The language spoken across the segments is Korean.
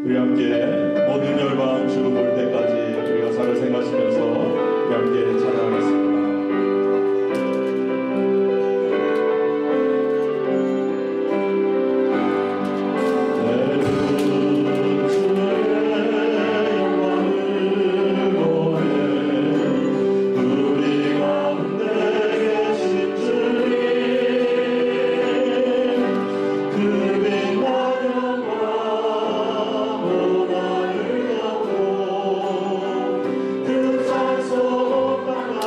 우리 함께 모든 열방 주로 볼 때까지 우리 가사를 생각하시면서 우리 함께 찬양하겠습니다. 그 산소 땅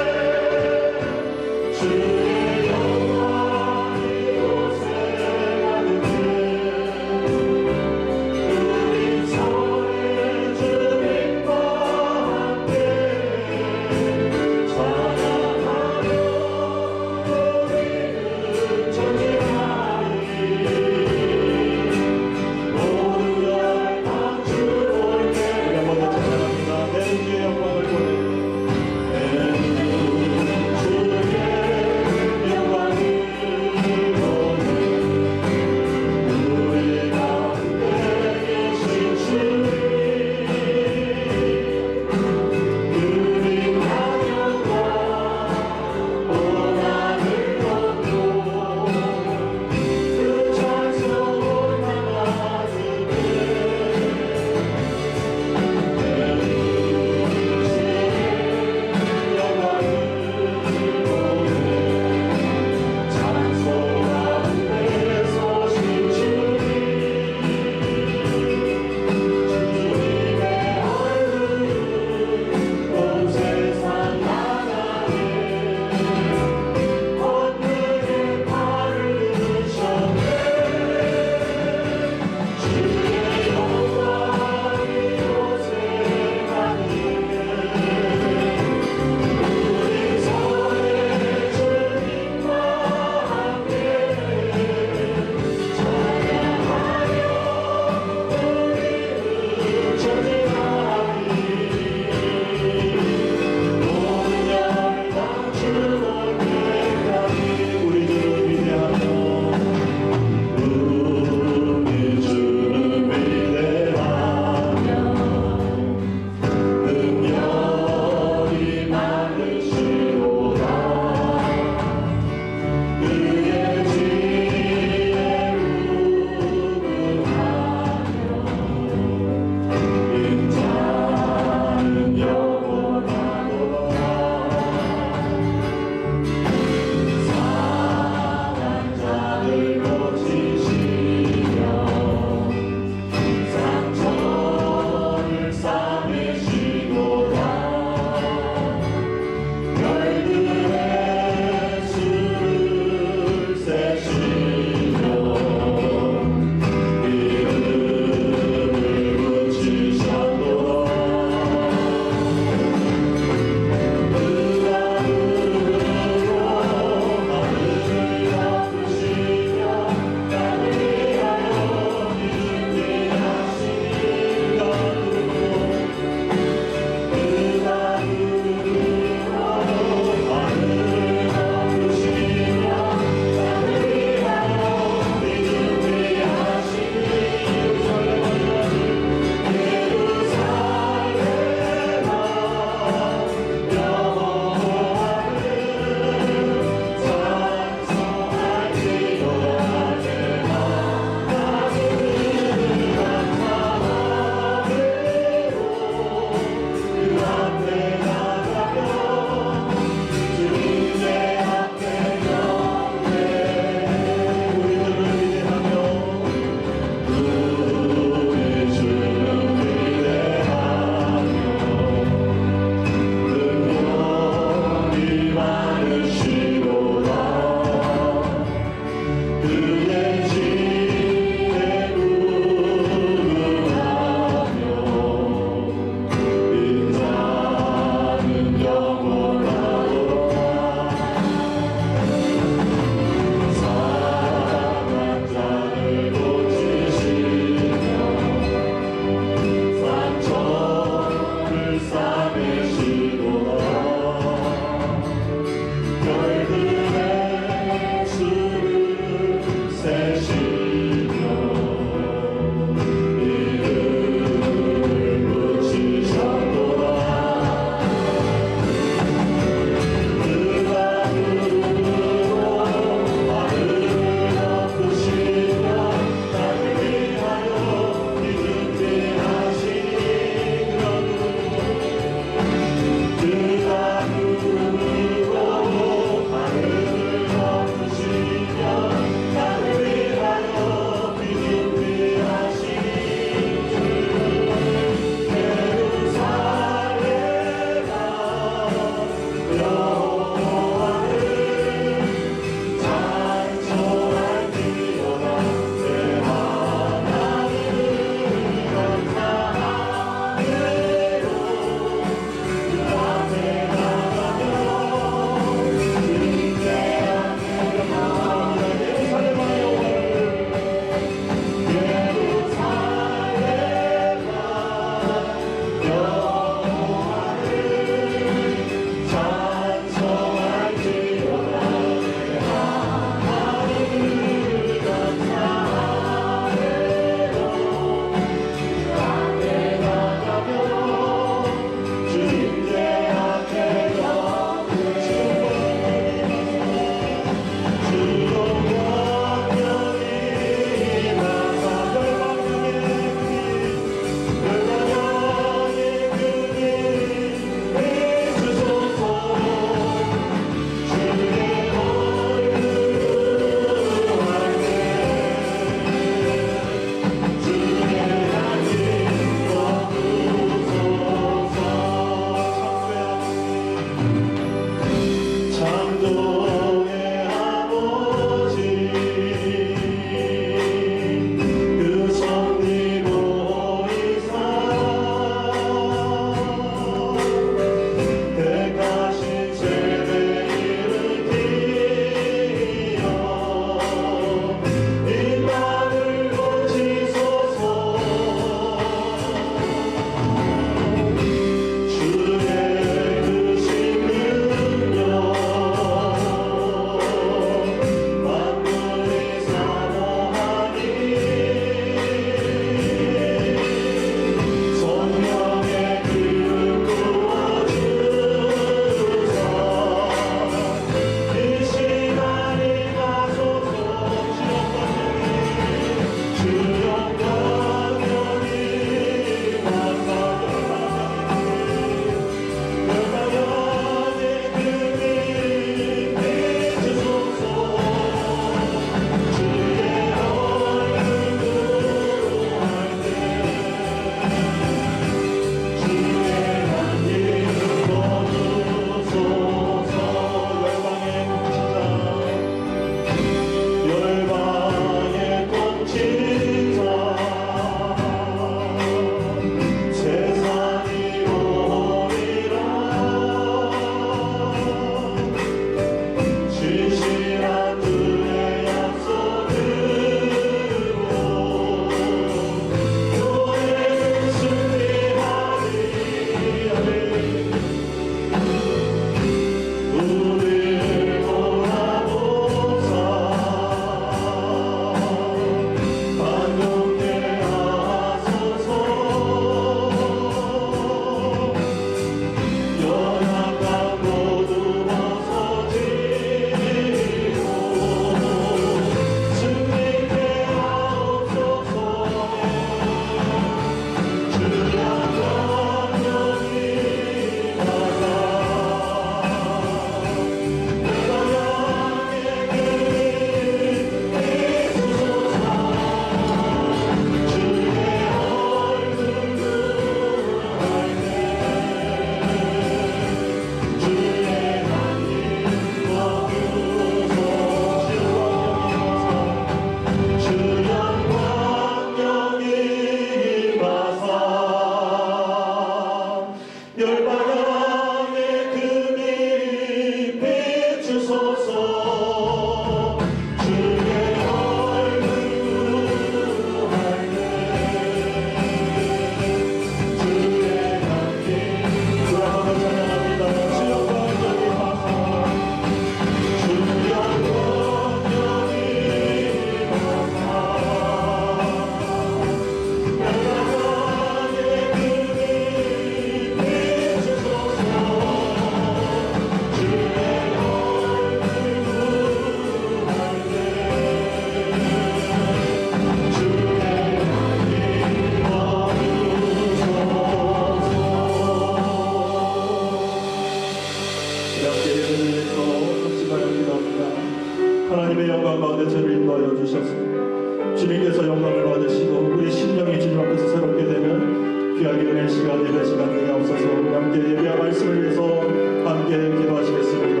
말씀을 위해서 함께 기도하시겠습니다.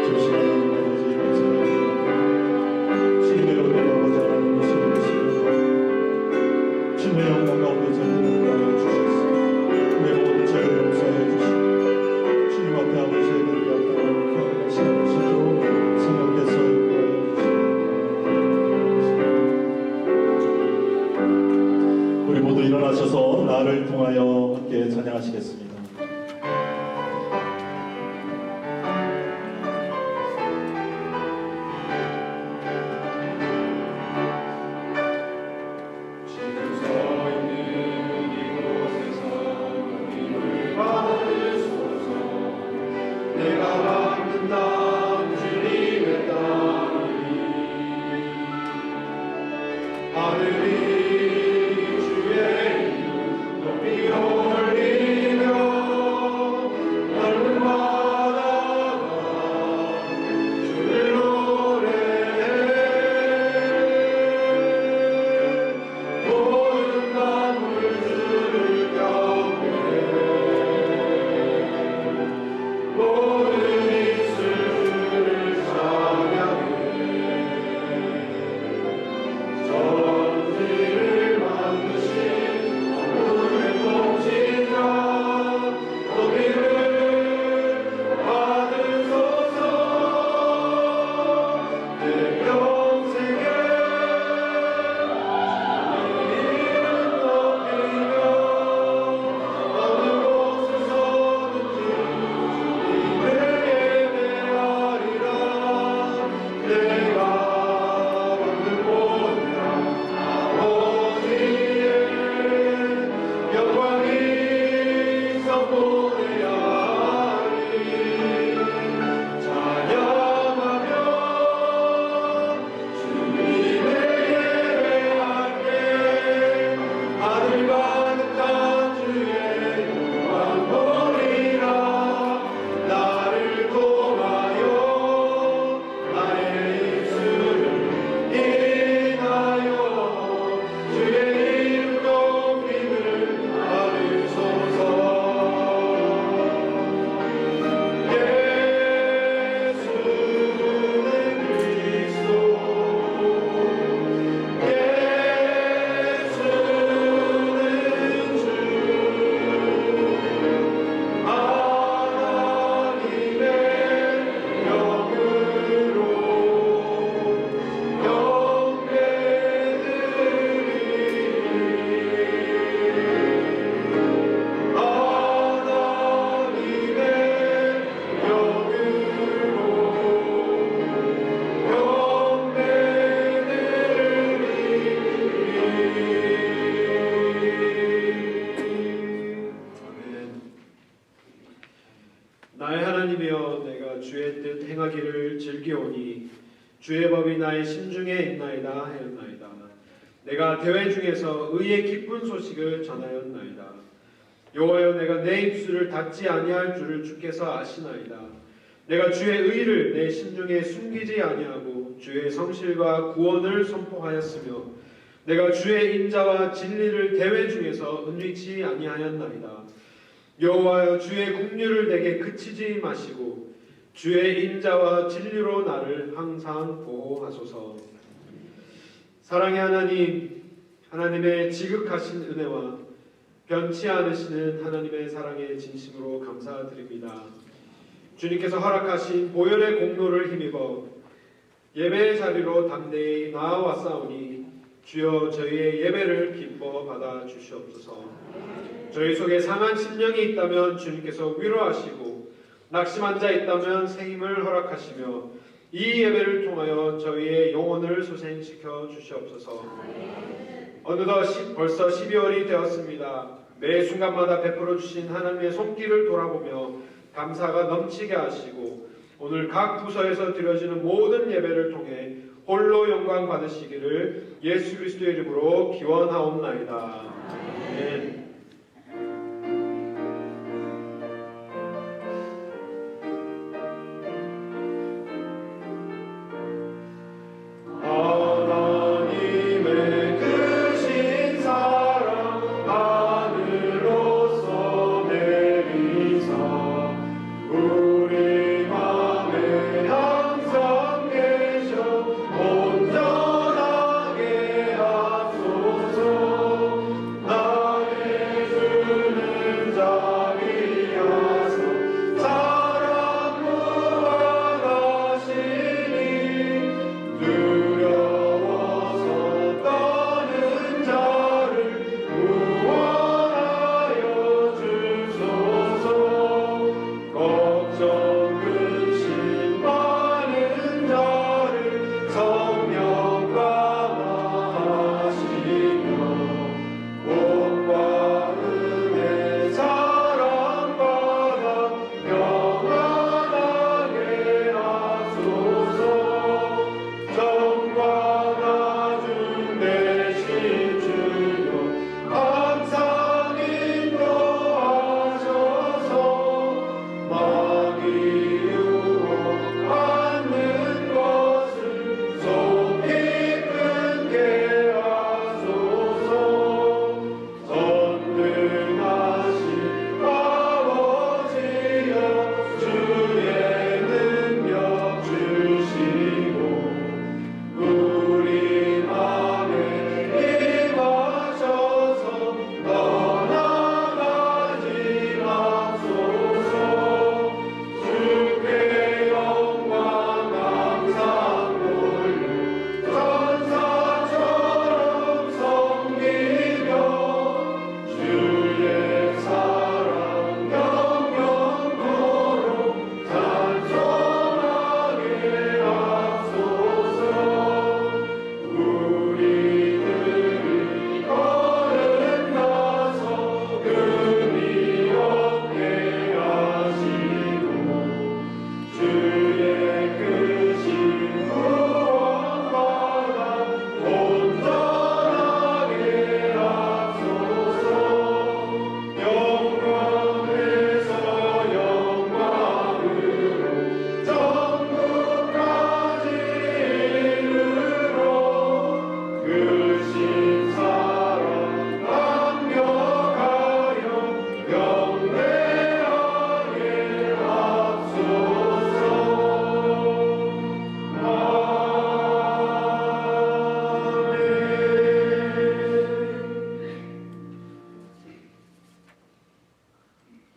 조심하는 아버지 감사합니다. 주님의 은혜로 아버지 하나님 모시고 계십니다. 주님의 영광 가운데 저희를 인도하여 주시옵소서. 우리의 모든 죄를 용서해 주시고 주님 앞에 아버지의 은혜를 앞당하고 귀한 시간 주시고 성령께서 인도하여 주시옵소서. 우리 모두 일어나셔서 나를 통하여 함께 찬양하시겠습니다. 나의 하나님이여, 내가 주의 뜻 행하기를 즐기오니 주의 법이 나의 심중에 있나이다 하였나이다. 내가 대회 중에서 의의 기쁜 소식을 전하였나이다. 여호와여, 내가 내 입술을 닫지 아니할 줄을 주께서 아시나이다. 내가 주의 의를 내 심중에 숨기지 아니하고 주의 성실과 구원을 선포하였으며 내가 주의 인자와 진리를 대회 중에서 은위치 아니하였나이다. 여호와여, 주의 국류를 내게 그치지 마시고 주의 인자와 진리로 나를 항상 보호하소서. 사랑의 하나님, 하나님의 지극하신 은혜와 변치 않으시는 하나님의 사랑에 진심으로 감사드립니다. 주님께서 허락하신 보혈의 공로를 힘입어 예배의 자리로 담대히 나아왔사오니 주여, 저희의 예배를 기뻐 받아 주시옵소서. 저희 속에 상한 심령이 있다면 주님께서 위로하시고 낙심한 자 있다면 새 힘을 허락하시며 이 예배를 통하여 저희의 영혼을 소생시켜 주시옵소서. 어느덧 벌써 12월이 되었습니다. 매 순간마다 베풀어 주신 하나님의 손길을 돌아보며 감사가 넘치게 하시고 오늘 각 부서에서 드려지는 모든 예배를 통해 홀로 영광 받으시기를 예수 그리스도의 이름으로 기원하옵나이다. 아멘. 하늘로서 내리사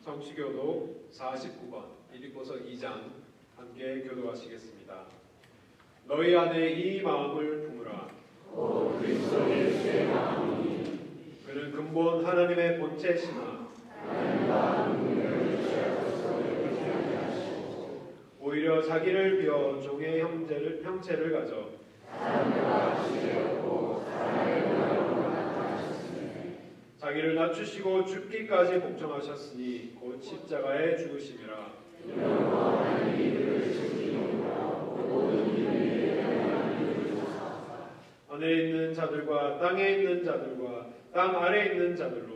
성시교독 49번 빌립보서 2장 함께 교도하시겠습니다. 너희 안에 이 마음을 품으라. 그는 근본 하나님의 본체시나 오히려 자기를 비워 종의 형체를 가져 자기를 낮추시고 죽기까지 복종하셨으니 곧 십자가에 죽으심이라. 하늘에 있는 자들과 땅에 있는 자들과 땅 아래에 있는 자들로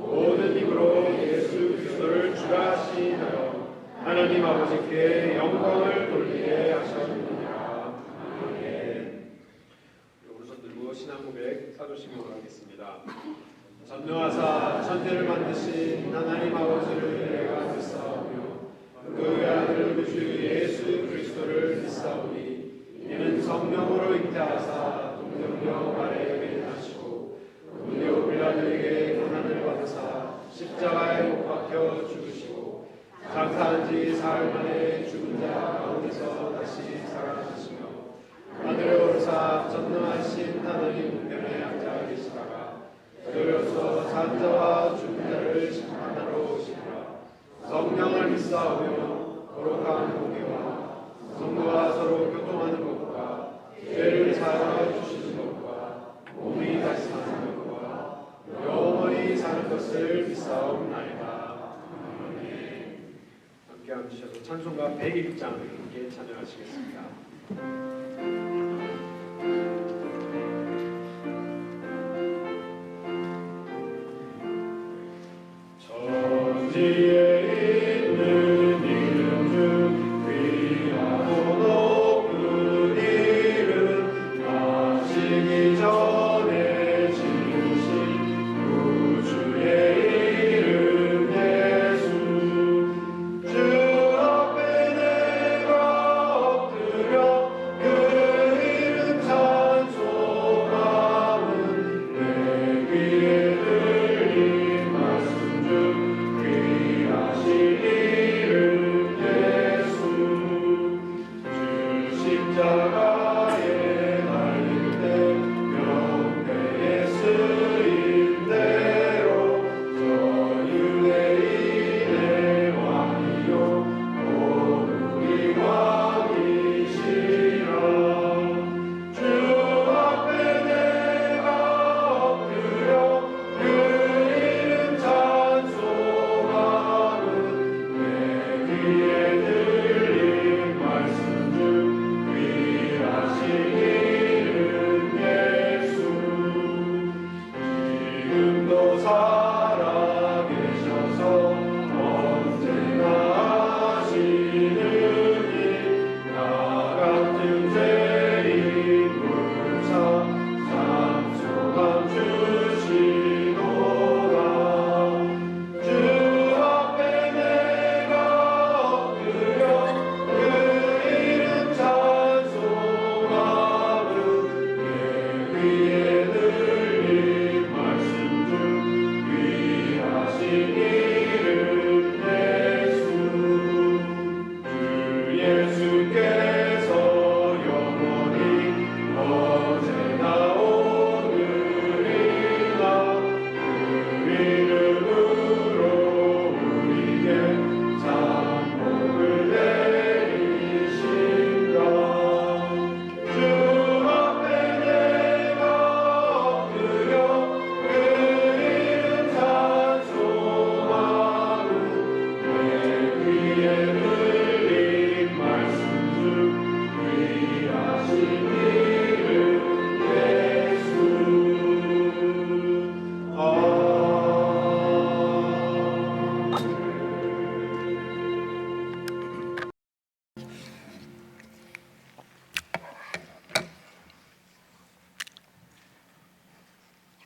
모든 입으로 예수 그리스도를 주라 하시나요 하나님 아버지께 영광을 돌리게 하셨느니라. 아멘. 오른손 들고 신앙 고백 사도시기로 하겠습니다. 전능하사 천대를 만드신 하나님 아버지를 내가 믿사오며 그의 아들 그 주 예수 그리스도를 믿사오니 이는 성령으로 잉태하사 동정녀 마리아에게 나시고 본디오 빌라도에게 고난을 받으사 십자가에 못 박혀 죽으시고 장사한 지 사흘 만에 죽은 자 가운데서 다시 살아나시며 하늘에 오르사 전능하신 하나님 우편에 앉아 계시다가 그로서 산자와 죽은 자를 심판하러 오시리라. 성령을 믿사오며 거룩한 공의와 성도와 서로 교통하는 것과 죄를 사하여 주시는 것과 몸이 다시 사는 것과 영원히 사는 것을 믿사옵나이다. 아멘. 함께 앉으셔서 찬송가 101장 함께 찬양하시겠습니다. 천지에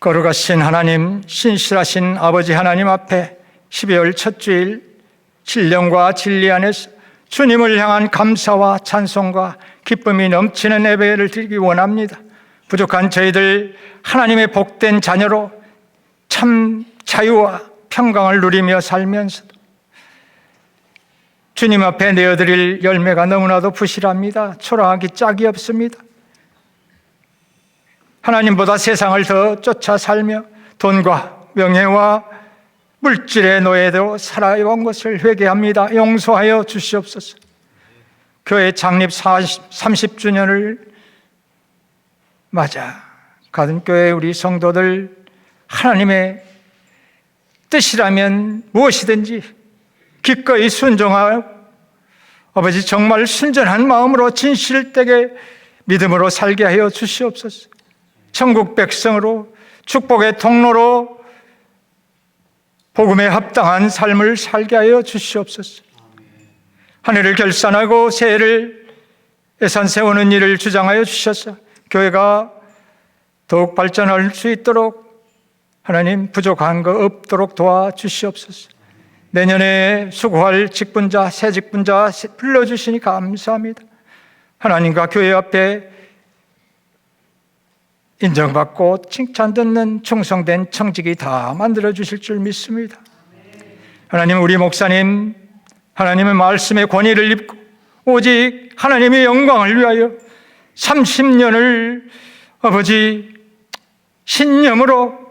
거룩하신 하나님, 신실하신 아버지 하나님 앞에 12월 첫 주일 신령과 진리 안에서 주님을 향한 감사와 찬송과 기쁨이 넘치는 예배를 드리기 원합니다. 부족한 저희들 하나님의 복된 자녀로 참 자유와 평강을 누리며 살면서도 주님 앞에 내어드릴 열매가 너무나도 부실합니다. 초라하기 짝이 없습니다. 하나님보다 세상을 더 쫓아 살며 돈과 명예와 물질의 노예로 살아온 것을 회개합니다. 용서하여 주시옵소서. 교회 창립 30주년을 맞아 가든 교회 우리 성도들, 하나님의 뜻이라면 무엇이든지 기꺼이 순종하여 아버지 정말 순전한 마음으로 진실되게 믿음으로 살게 하여 주시옵소서. 천국 백성으로 축복의 통로로 복음에 합당한 삶을 살게 하여 주시옵소서. 하늘을 결산하고 새해를 예산 세우는 일을 주장하여 주셔서 교회가 더욱 발전할 수 있도록 하나님 부족한 거 없도록 도와주시옵소서. 내년에 수고할 직분자, 새 직분자 불러주시니 감사합니다. 하나님과 교회 앞에 인정받고 칭찬 듣는 충성된 청직이 다 만들어 주실 줄 믿습니다. 하나님, 우리 목사님 하나님의 말씀의 권위를 입고 오직 하나님의 영광을 위하여 30년을 아버지 신념으로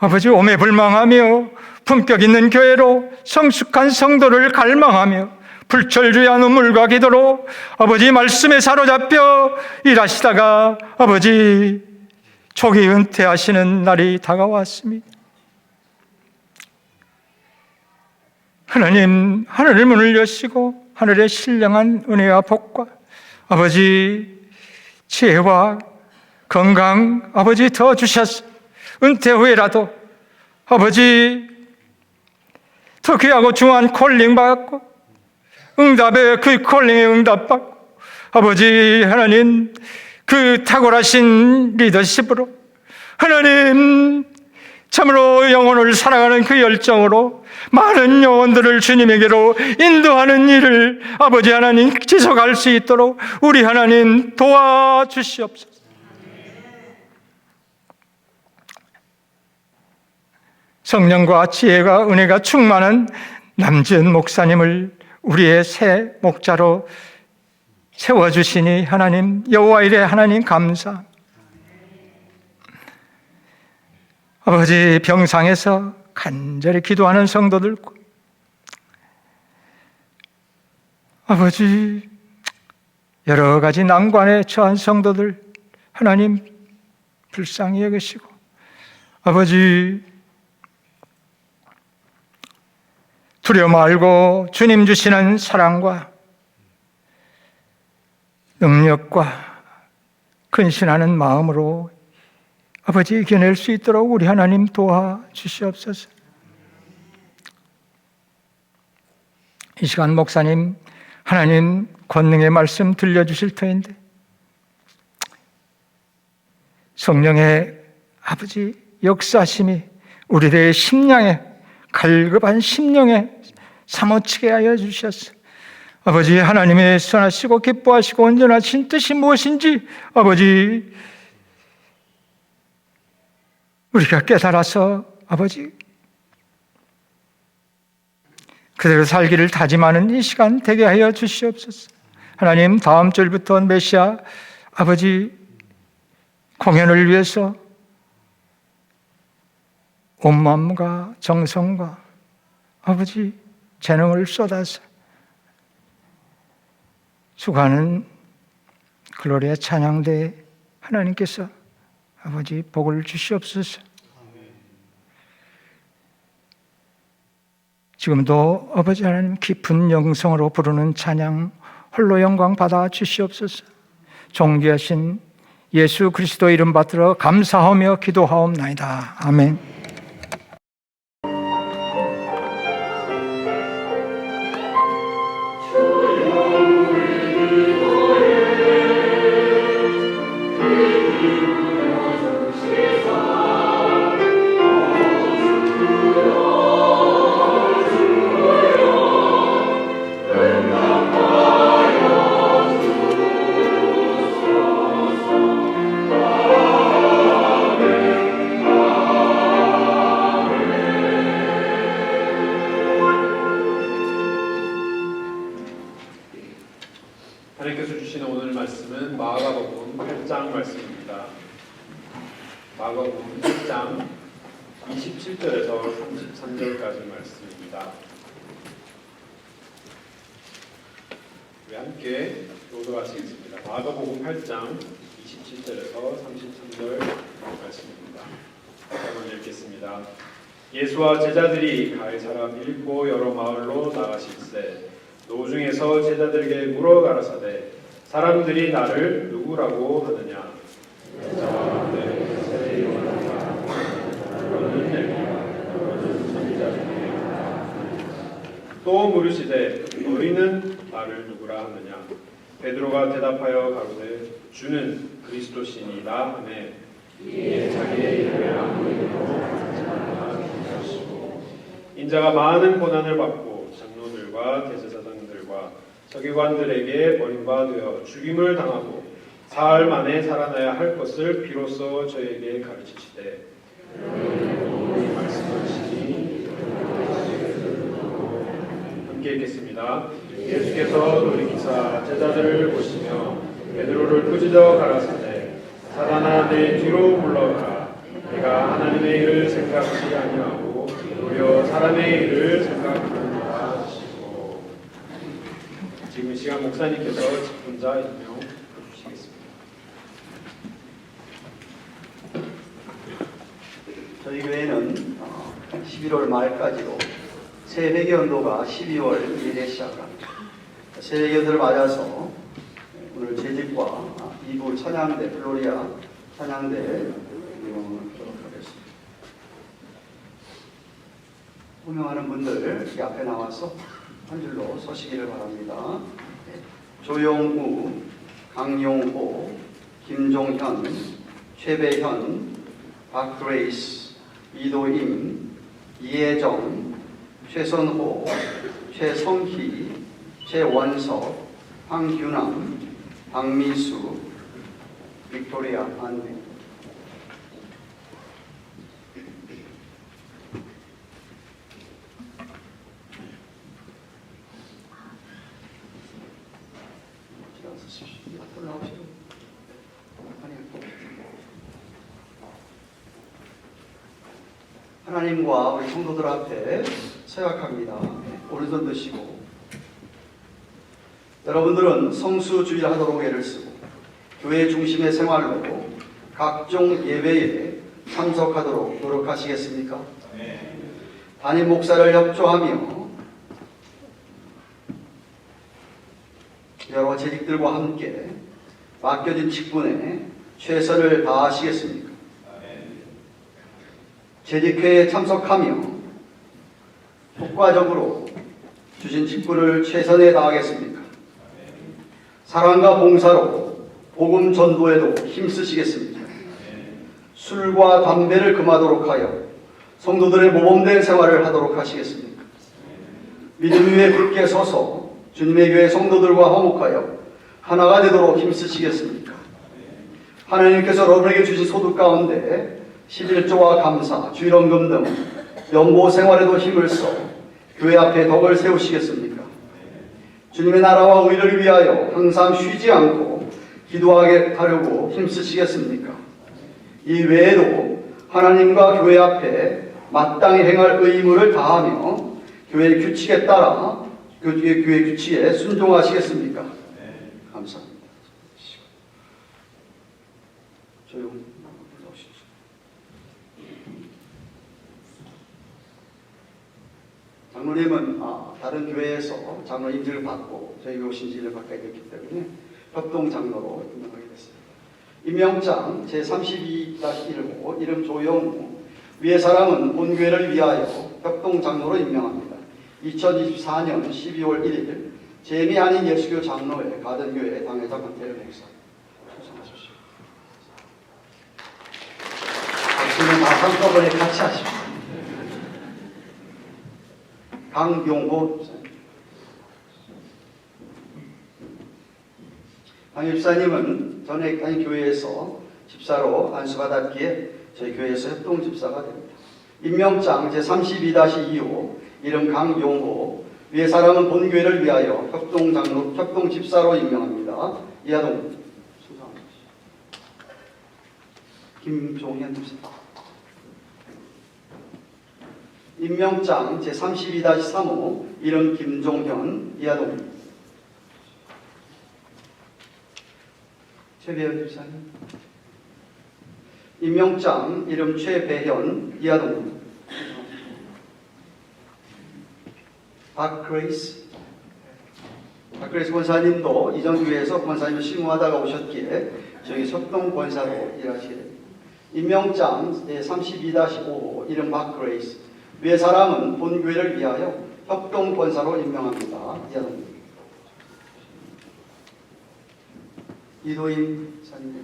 아버지 오매불망하며 품격 있는 교회로 성숙한 성도를 갈망하며 불철주야 눈물과 기도로 아버지 말씀에 사로잡혀 일하시다가 아버지 초기 은퇴하시는 날이 다가왔습니다. 하나님, 하늘의 문을 여시고 하늘의 신령한 은혜와 복과 아버지 지혜와 건강 아버지 더 주셔서 은퇴 후에라도 아버지 더 귀하고 중요한 콜링 받고 응답에 그 콜링에 응답받고 아버지 하나님 그 탁월하신 리더십으로 하나님 참으로 영혼을 사랑하는 그 열정으로 많은 영혼들을 주님에게로 인도하는 일을 아버지 하나님 지속할 수 있도록 우리 하나님 도와주시옵소서. 성령과 지혜가 은혜가 충만한 남지은 목사님을 우리의 새 목자로 세워주시니 하나님 여호와 이레 하나님 감사. 아버지 병상에서 간절히 기도하는 성도들과 아버지 여러 가지 난관에 처한 성도들 하나님 불쌍히 여기시고 아버지 두려워 말고 주님 주시는 사랑과 능력과 근신하는 마음으로 아버지 이겨낼 수 있도록 우리 하나님 도와주시옵소서. 이 시간 목사님 하나님 권능의 말씀 들려주실 터인데 성령의 아버지 역사심이 우리들의 심령에 갈급한 심령에 사모치게 하여 주셨어. 아버지 하나님의 선하시고 기뻐하시고 온전하신 뜻이 무엇인지 아버지 우리가 깨달아서 아버지 그대로 살기를 다짐하는 이 시간 되게 하여 주시옵소서. 하나님 다음 주부터 메시아 아버지 공연을 위해서 온 마음과 정성과 아버지 재능을 쏟아서 수고하는 글로리아 찬양대 하나님께서 아버지 복을 주시옵소서. 지금도 아버지 하나님 깊은 영성으로 부르는 찬양 홀로 영광 받아 주시옵소서. 존귀하신 예수 그리스도 이름 받들어 감사하며 기도하옵나이다. 아멘. 27절에서 33절까지 말씀입니다. 우리 함께 교도하시겠습니다. 마가복음 8장 27절에서 33절 말씀입니다. 한번 읽겠습니다. 예수와 제자들이 가이사라 빌립보 여러 마을로 나가실세 노중에서 제자들에게 물어 가라사대 사람들이 나를 누구라고 하느냐? 여자와 내 요한이라 너는 엘리야 너는 선지자 중에 또 물으시되 너희는 나를 누구라 하느냐? 베드로가 대답하여 가로되 주는 그리스도시니라 하매 이에 자기의 이름을 아무리도 인자가 많은 고난을 받고 장로들과 대제사장들과 서기관들에게 버림받아 죽임을 당하고 사흘 만에 살아나야 할 것을 비로소 저에게 가르치시되 말씀하시니 함께 읽겠습니다. 예수께서 돌이키사 제자들을 보시며 베드로를 꾸짖어 가라사대 사단아 내 뒤로 물러가라 내가 하나님의 일을 생각지 아니하고 오히려 사람의 일을 생각하는다 하시고 지금 이 시간 목사님께서 직분자 임명 해주시겠습니다. 저희 교회는 11월 말까지로 새해배기연도가 12월 1일에 시작합니다. 새해배기연도를 맞아서 오늘 재직과 2부 찬양대 플로리아 찬양대 운영을 하도록 하겠습니다. 호명하는 분들 이 앞에 나와서 한 줄로 서시기를 바랍니다. 조용우, 강용호, 김종현, 최배현, 박그레이스, 이도임, 이혜정, 최선호, 최성희, 최원석, 황규남, 박미수, 빅토리아 안내. 하나님과 우리 성도들 앞에 서약합니다. 오른손 드시고 여러분들은 성수주일 하도록 애를 쓰고 교회 중심의 생활로 각종 예배에 참석하도록 노력하시겠습니까? 담임 목사를 협조하며 여러 재직들과 함께 맡겨진 직분에 최선을 다하시겠습니까? 재직회에 참석하며 효과적으로 주신 직분을 최선에 다하겠습니까? 사랑과 봉사로 복음 전도에도 힘쓰시겠습니까? 술과 담배를 금하도록 하여 성도들의 모범된 생활을 하도록 하시겠습니까? 믿음 위에 굳게 서서 주님의 교회 성도들과 화목하여 하나가 되도록 힘쓰시겠습니까? 하나님께서 여러분에게 주신 소득 가운데 11조와 감사, 주일원금 등 연보 생활에도 힘을 써 교회 앞에 덕을 세우시겠습니까? 주님의 나라와 의를 위하여 항상 쉬지 않고 기도하게 하려고 힘쓰시겠습니까? 이 외에도 하나님과 교회 앞에 마땅히 행할 의무를 다하며 교회의 규칙에 따라 교회 규칙에 순종하시겠습니까? 감사합니다. 조용. 장로님은 다른 교회에서 장로 인증을 받고 저희 교회 오신 지 1년 가까이 됐기 때문에 협동장로로 임명하게 됐습니다. 임명장 제32-1호 이름 조영우 위의 사람은 본교회를 위하여 협동장로로 임명합니다. 2024년 12월 1일 재미 아닌 예수교 장로회 가든교회 당회장 권태일 목사 충성하십시오. 박수는 다 한꺼번에 같이 하십시오. 강용호 집사님. 강 집사님은 전에 다닌 교회에서 집사로 안수받았기에 저희 교회에서 협동 집사가 됩니다. 임명장 제32-2호 이름 강용호 위의 사람은 본교회를 위하여 협동 집사로 임명합니다. 이하동 수상하십시오. 김종현 집사. 임명장 제32-3호 이름 김종현 이하동. 최배현 집사님. 임명장 이름 최배현 이하동. 박그레이스 권사님도 이전 교회에서 권사님을 실무하다가 오셨기에 저희 석동 권사로 일하시게 됩니다. 임명장 제32-5호 이름 박그레이스. 위의 사람은 본 교회를 위하여 협동 권사로 임명합니다. 이하동. 이도임 사님.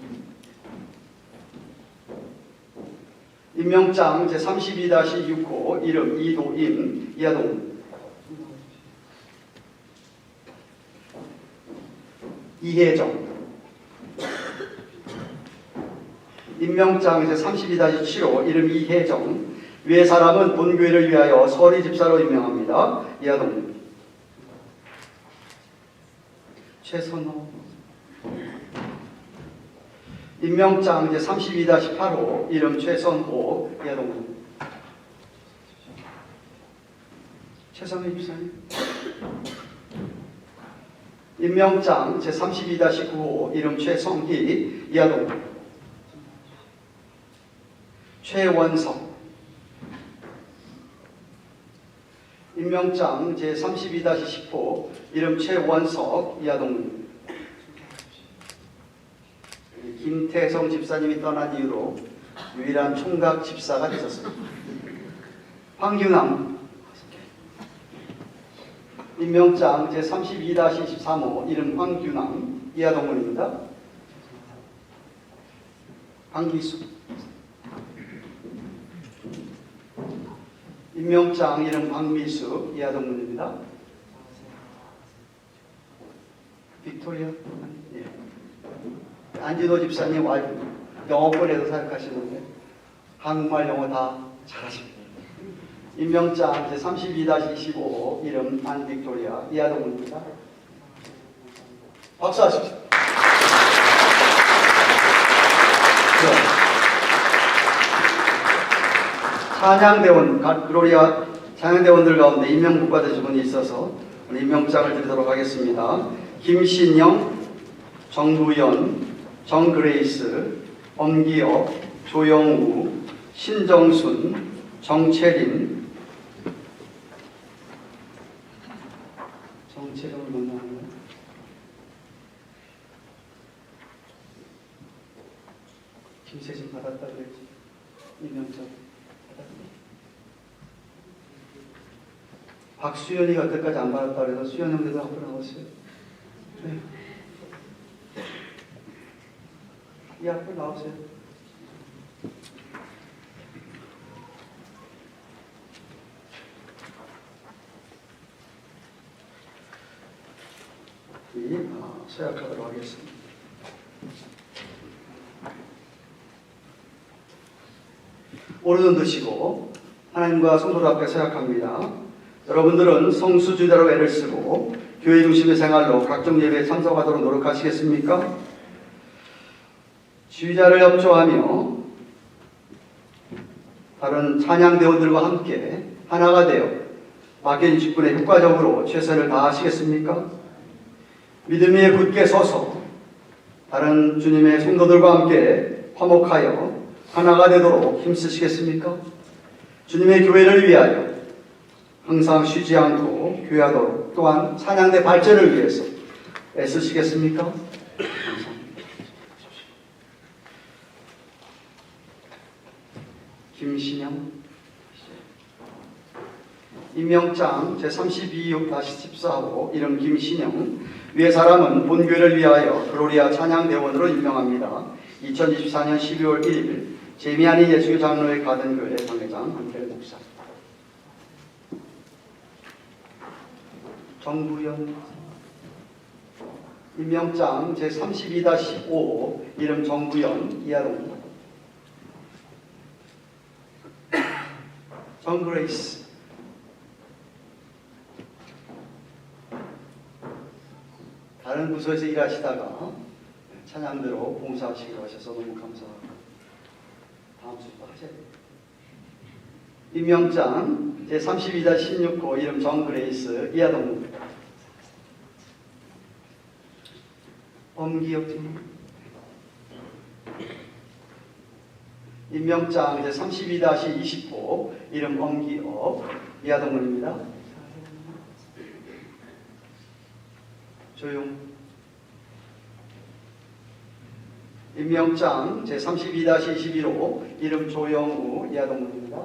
임명장 제32-6호 이름 이도임 이하동. 이혜정. 임명장 제32-7호 이름 이혜정. 위의 사람은 본교회를 위하여 서리 집사로 임명합니다. 이하동. 최선호. 임명장 제32-8호 이름 최선호 이하동. 최선호 집사님. 임명장 제32-9호 이름 최성희 이하동. 최원석. 임명장 제32-10호 이름 최원석 이하동. 김태성 집사님이 떠난 이후로 유일한 총각 집사가 있었습니다. 황규남. 임명장 제32-23호 이름 황규남 이하동문입니다. 황기수. 임명장 이름 황미수 이하동문입니다. 빅토리아. 예. 안진호 집사님 영어권에도 사역하시는데 한국말 영어 다 잘하십니다. 임명장 제32-25호 이름 안빅토리아 이하동문입니다. 박수 하십시오. 찬양대원, 글로리아 찬양대원들 가운데 임명받으신 분이 있어서 임명장을 드리도록 하겠습니다. 김신영, 정부연, 정그레이스, 엄기혁, 조영우, 신정순, 정채린. 정채린을 만나는 김세진 받았다 그랬지. 임명장 받았다. 박수연이가 그때까지 안 받았다 그래서 수연 형제도 앞으로 나왔어요. 네. 이 앞으로 나오세요. 서약하도록 하겠습니다. 오르는 드시고 하나님과 성도들 앞에 서약합니다. 여러분들은 성수주대로 애를 쓰고 교회 중심의 생활로 각종 예배에 참석하도록 노력하시겠습니까? 지휘자를 협조하며 다른 찬양대원들과 함께 하나가 되어 맡겨진 직분에 효과적으로 최선을 다하시겠습니까? 믿음 위에 굳게 서서 다른 주님의 성도들과 함께 화목하여 하나가 되도록 힘쓰시겠습니까? 주님의 교회를 위하여 항상 쉬지 않고 교회하도록 또한 찬양대 발전을 위해서 애쓰시겠습니까? 김신영. 임명장 제32-14호 이름 김신영. 위의 사람은 본교회를 위하여 글로리아 찬양대원으로 임명합니다. 2024년 12월 1일 제미아니 예수교 장로회 가든교회 당회장 한kel 목사. 정부연. 임명장 제32-15호 이름 정부연 이하동. 정그레이스. 다른 부서에서 일하시다가 찬양대로 봉사하시기로 하셔서 너무 감사하고 다음 주도 하셔야 돼요. 임명장 제32-16호 이름 정그레이스 이하동 엄기혁 임명장 제32-20호 이름 엄기업 이하동문입니다. 조용. 임명장 제32-21호 이름 조영우 이하동문입니다.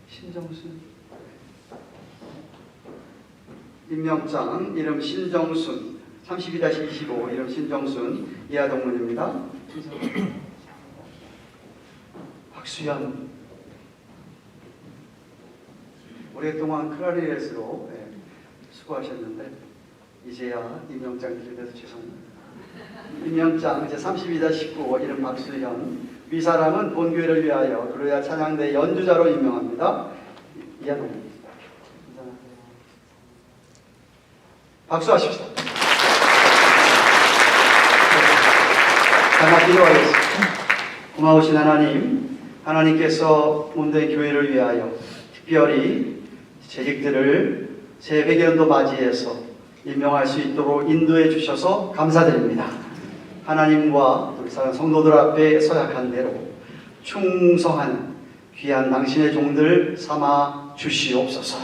신정순. 임명장 이름 신정순 32-25 이름 신정순 이하동문입니다. 박수현. 오랫동안 클라리넷으로 수고하셨는데 이제야 임명장 드리게 돼서 죄송합니다. 임명장 제32-19 이름 박수현. 위 사람은 본교회를 위하여 그로야 찬양대 연주자로 임명합니다. 이하동. 박수하십시오. 잠깐 기도하겠습니다. 고마우신 하나님, 하나님께서 몸된 교회를 위하여 특별히 재직들을 새 100연도 맞이해서 임명할 수 있도록 인도해 주셔서 감사드립니다. 하나님과 우리 사랑 성도들 앞에 서약한 대로 충성하는 귀한 당신의 종들 삼아 주시옵소서.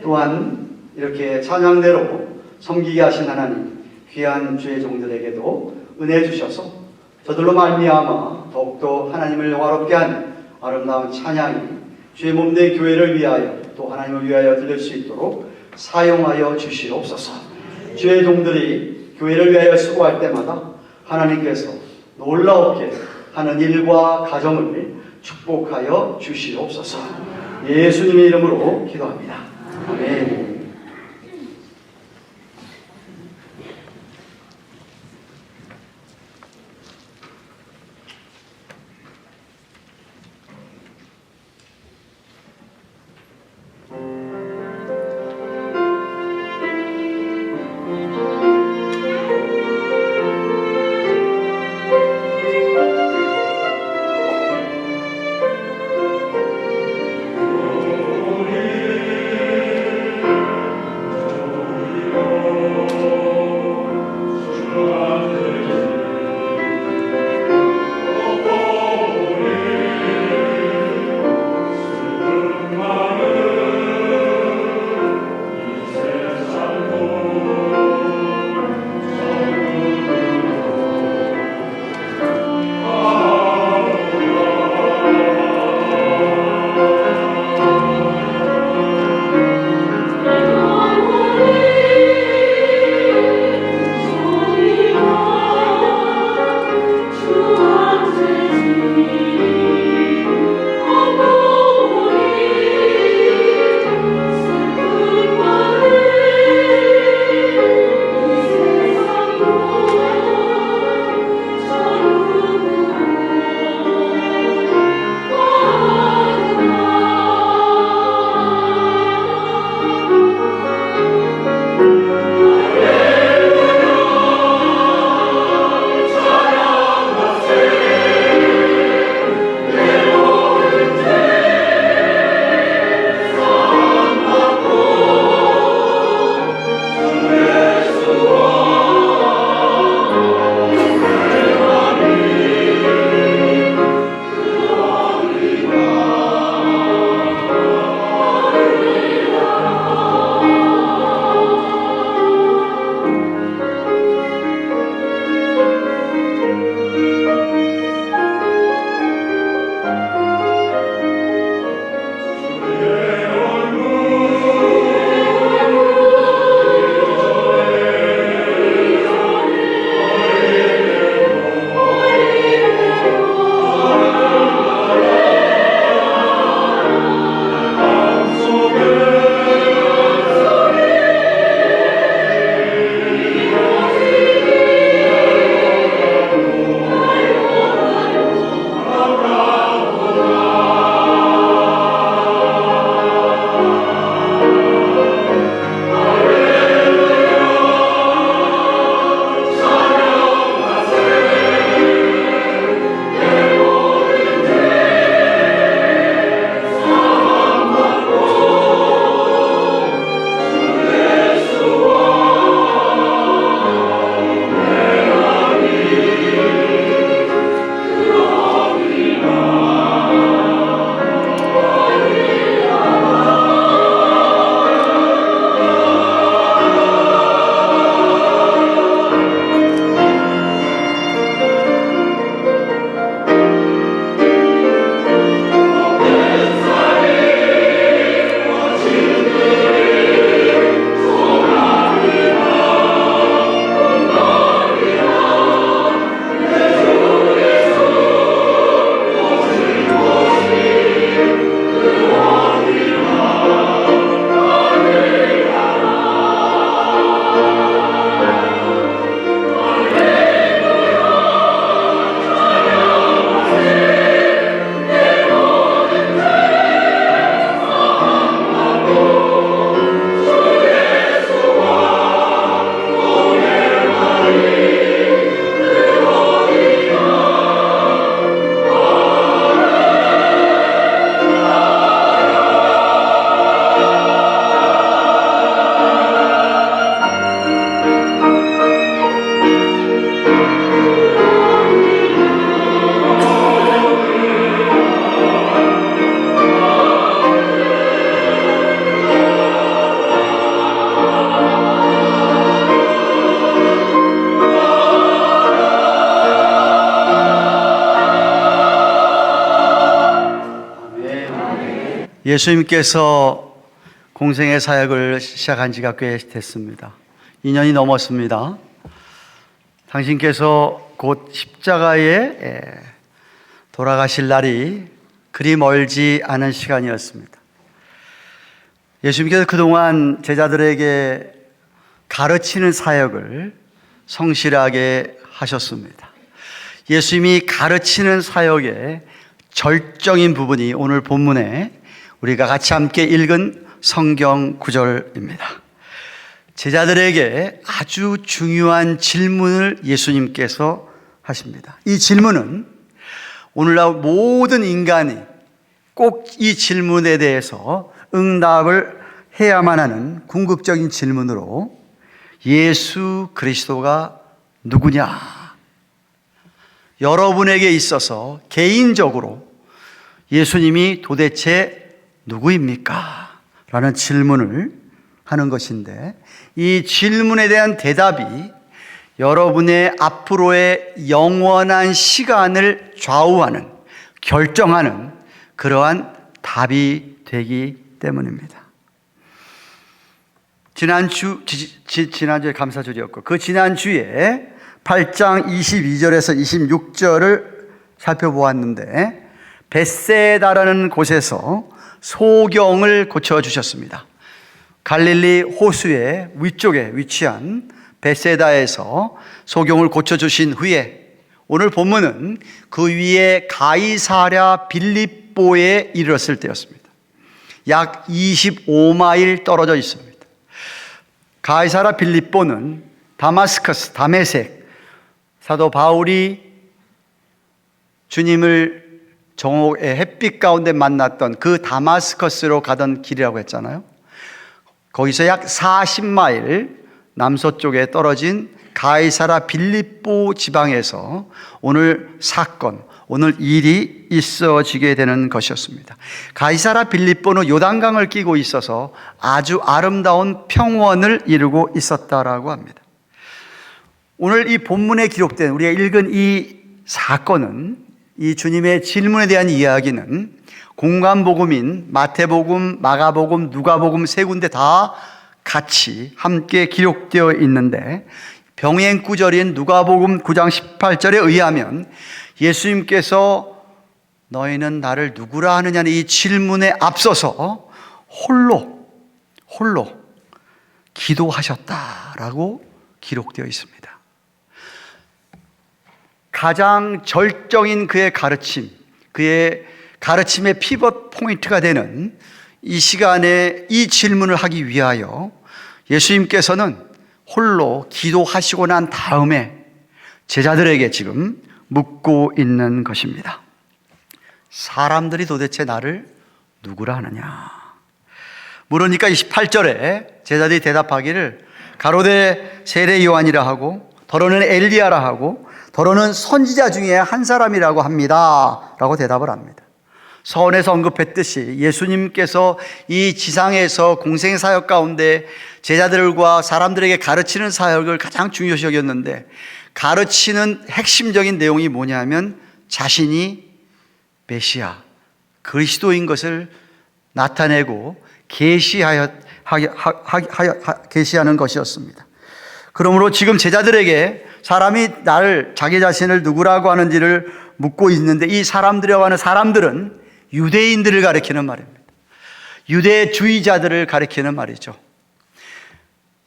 또한 이렇게 찬양대로 섬기게 하신 하나님, 귀한 주의 종들에게도 은혜 주셔서 저들로 말미암아 더욱더 하나님을 영화롭게 하는 아름다운 찬양이 주의 몸된 교회를 위하여 또 하나님을 위하여 들릴 수 있도록 사용하여 주시옵소서. 주의 종들이 교회를 위하여 수고할 때마다 하나님께서 놀라웠게 하는 일과 가정을 축복하여 주시옵소서. 예수님의 이름으로 기도합니다. 아멘. 예수님께서 공생의 사역을 시작한 지가 꽤 됐습니다. 2년이 넘었습니다. 당신께서 곧 십자가에 돌아가실 날이 그리 멀지 않은 시간이었습니다. 예수님께서 그동안 제자들에게 가르치는 사역을 성실하게 하셨습니다. 예수님이 가르치는 사역의 절정인 부분이 오늘 본문에 우리가 같이 함께 읽은 성경 구절입니다. 제자들에게 아주 중요한 질문을 예수님께서 하십니다. 이 질문은 오늘날 모든 인간이 꼭 이 질문에 대해서 응답을 해야만 하는 궁극적인 질문으로 예수 그리스도가 누구냐? 여러분에게 있어서 개인적으로 예수님이 도대체 누구입니까? 라는 질문을 하는 것인데, 이 질문에 대한 대답이 여러분의 앞으로의 영원한 시간을 좌우하는, 결정하는 그러한 답이 되기 때문입니다. 지난주에 감사절이었고, 그 지난주에 8장 22절에서 26절을 살펴보았는데, 벳세다라는 곳에서 소경을 고쳐주셨습니다. 갈릴리 호수의 위쪽에 위치한 벳세다에서 소경을 고쳐주신 후에 오늘 본문은 그 위에 가이사랴 빌립보에 이르렀을 때였습니다. 약 25마일 떨어져 있습니다. 가이사랴 빌립보는 다마스커스, 다메섹, 사도 바울이 주님을 정오의 햇빛 가운데 만났던 그 다마스커스로 가던 길이라고 했잖아요. 거기서 약 40마일 남서쪽에 떨어진 가이사랴 빌립보 지방에서 오늘 사건, 오늘 일이 있어지게 되는 것이었습니다. 가이사랴 빌립보는 요단강을 끼고 있어서 아주 아름다운 평원을 이루고 있었다라고 합니다. 오늘 이 본문에 기록된 우리가 읽은 이 사건은, 이 주님의 질문에 대한 이야기는 공관복음인 마태복음, 마가복음, 누가복음 세 군데 다 같이 함께 기록되어 있는데, 병행구절인 누가복음 9장 18절에 의하면 예수님께서 너희는 나를 누구라 하느냐는 이 질문에 앞서서 홀로 기도하셨다라고 기록되어 있습니다. 가장 절정인 그의 가르침, 그의 가르침의 피벗 포인트가 되는 이 시간에 이 질문을 하기 위하여 예수님께서는 홀로 기도하시고 난 다음에 제자들에게 지금 묻고 있는 것입니다. 사람들이 도대체 나를 누구라 하느냐? 물으니까 28절에 제자들이 대답하기를 가로되 세례 요한이라 하고, 더러는 엘리야라 하고, 더러는 선지자 중에 한 사람이라고 합니다 라고 대답을 합니다. 서원에서 언급했듯이 예수님께서 이 지상에서 공생사역 가운데 제자들과 사람들에게 가르치는 사역을 가장 중요시 여겼는데, 가르치는 핵심적인 내용이 뭐냐면 자신이 메시아, 그리스도인 것을 나타내고 계시하는 것이었습니다. 그러므로 지금 제자들에게 사람이 자기 자신을 누구라고 하는지를 묻고 있는데, 이 사람들이라고 하는 사람들은 유대인들을 가리키는 말입니다. 유대주의자들을 가리키는 말이죠.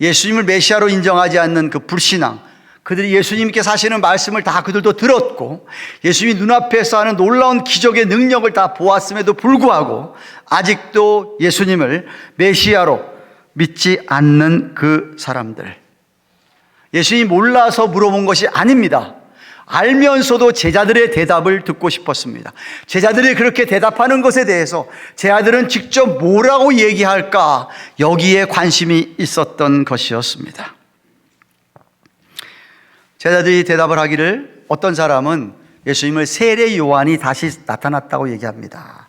예수님을 메시아로 인정하지 않는 그 불신앙, 그들이 예수님께서 하시는 말씀을 다 그들도 들었고 예수님이 눈앞에서 하는 놀라운 기적의 능력을 다 보았음에도 불구하고 아직도 예수님을 메시아로 믿지 않는 그 사람들, 예수님이 몰라서 물어본 것이 아닙니다. 알면서도 제자들의 대답을 듣고 싶었습니다. 제자들이 그렇게 대답하는 것에 대해서 제자들은 직접 뭐라고 얘기할까, 여기에 관심이 있었던 것이었습니다. 제자들이 대답을 하기를, 어떤 사람은 예수님을 세례 요한이 다시 나타났다고 얘기합니다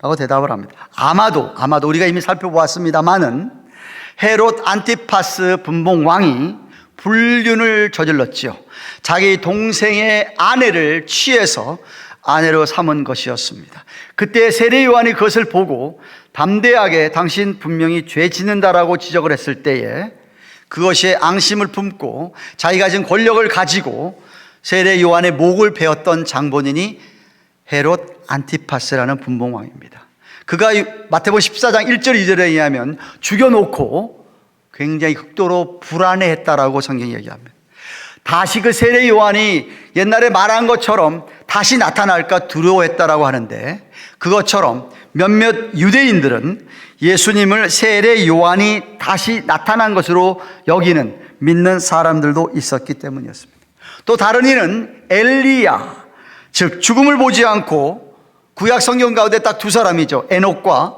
라고 대답을 합니다. 아마도 우리가 이미 살펴보았습니다마는 헤롯 안티파스 분봉 왕이 불륜을 저질렀지요. 자기 동생의 아내를 취해서 아내로 삼은 것이었습니다. 그때 세례 요한이 그것을 보고 담대하게 당신 분명히 죄 짓는다라고 지적을 했을 때에 그것에 앙심을 품고 자기가 가진 권력을 가지고 세례 요한의 목을 베었던 장본인이 헤롯 안티파스라는 분봉왕입니다. 그가 마태복음 14장 1절 2절에 의하면 죽여놓고 굉장히 극도로 불안해했다라고 성경이 얘기합니다. 다시 그 세례 요한이 옛날에 말한 것처럼 다시 나타날까 두려워했다라고 하는데, 그것처럼 몇몇 유대인들은 예수님을 세례 요한이 다시 나타난 것으로 여기는 믿는 사람들도 있었기 때문이었습니다. 또 다른 이는 엘리야, 즉 죽음을 보지 않고, 구약 성경 가운데 딱 두 사람이죠. 에녹과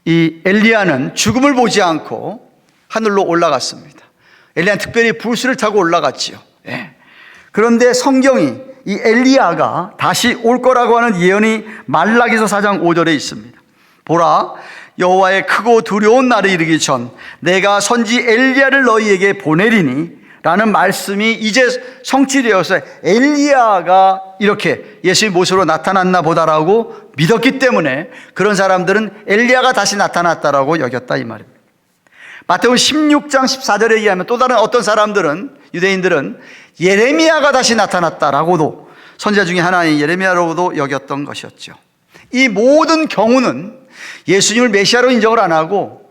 이 엘리야는 죽음을 보지 않고 하늘로 올라갔습니다. 엘리야는 특별히 불수를 타고 올라갔지요. 예. 그런데 성경이 이 엘리야가 다시 올 거라고 하는 예언이 말라기서 4장 5절에 있습니다. 보라, 여호와의 크고 두려운 날이 이르기 전 내가 선지 엘리야를 너희에게 보내리니 라는 말씀이 이제 성취되어서 엘리야가 이렇게 예수의 모습으로 나타났나 보다라고 믿었기 때문에 그런 사람들은 엘리야가 다시 나타났다라고 여겼다 이 말입니다. 마태복음 16장 14절에 의하면 또 다른 어떤 사람들은, 유대인들은 예레미야가 다시 나타났다라고도, 선지자 중에 하나인 예레미야로도 여겼던 것이었죠. 이 모든 경우는 예수님을 메시아로 인정을 안 하고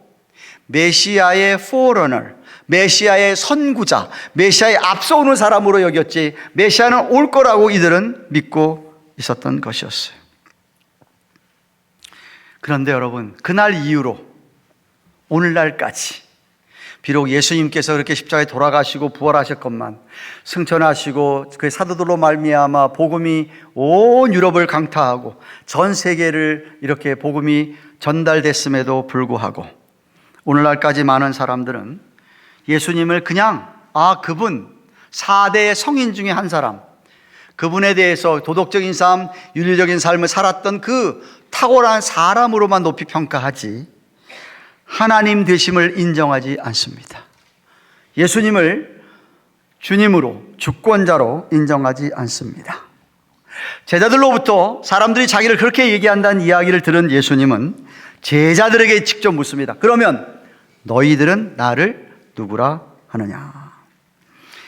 메시아의 포러너, 메시아의 선구자, 메시아의 앞서오는 사람으로 여겼지 메시아는 올 거라고 이들은 믿고 있었던 것이었어요. 그런데 여러분, 그날 이후로 오늘날까지 비록 예수님께서 그렇게 십자가에 돌아가시고 부활하셨건만, 승천하시고 그 사도들로 말미암아 복음이 온 유럽을 강타하고 전 세계를 이렇게 복음이 전달됐음에도 불구하고 오늘날까지 많은 사람들은 예수님을 그냥 그분 4대 성인 중에 한 사람, 그분에 대해서 도덕적인 삶, 윤리적인 삶을 살았던 그 탁월한 사람으로만 높이 평가하지 하나님 되심을 인정하지 않습니다. 예수님을 주님으로, 주권자로 인정하지 않습니다. 제자들로부터 사람들이 자기를 그렇게 얘기한다는 이야기를 들은 예수님은 제자들에게 직접 묻습니다. 그러면 너희들은 나를 누구라 하느냐?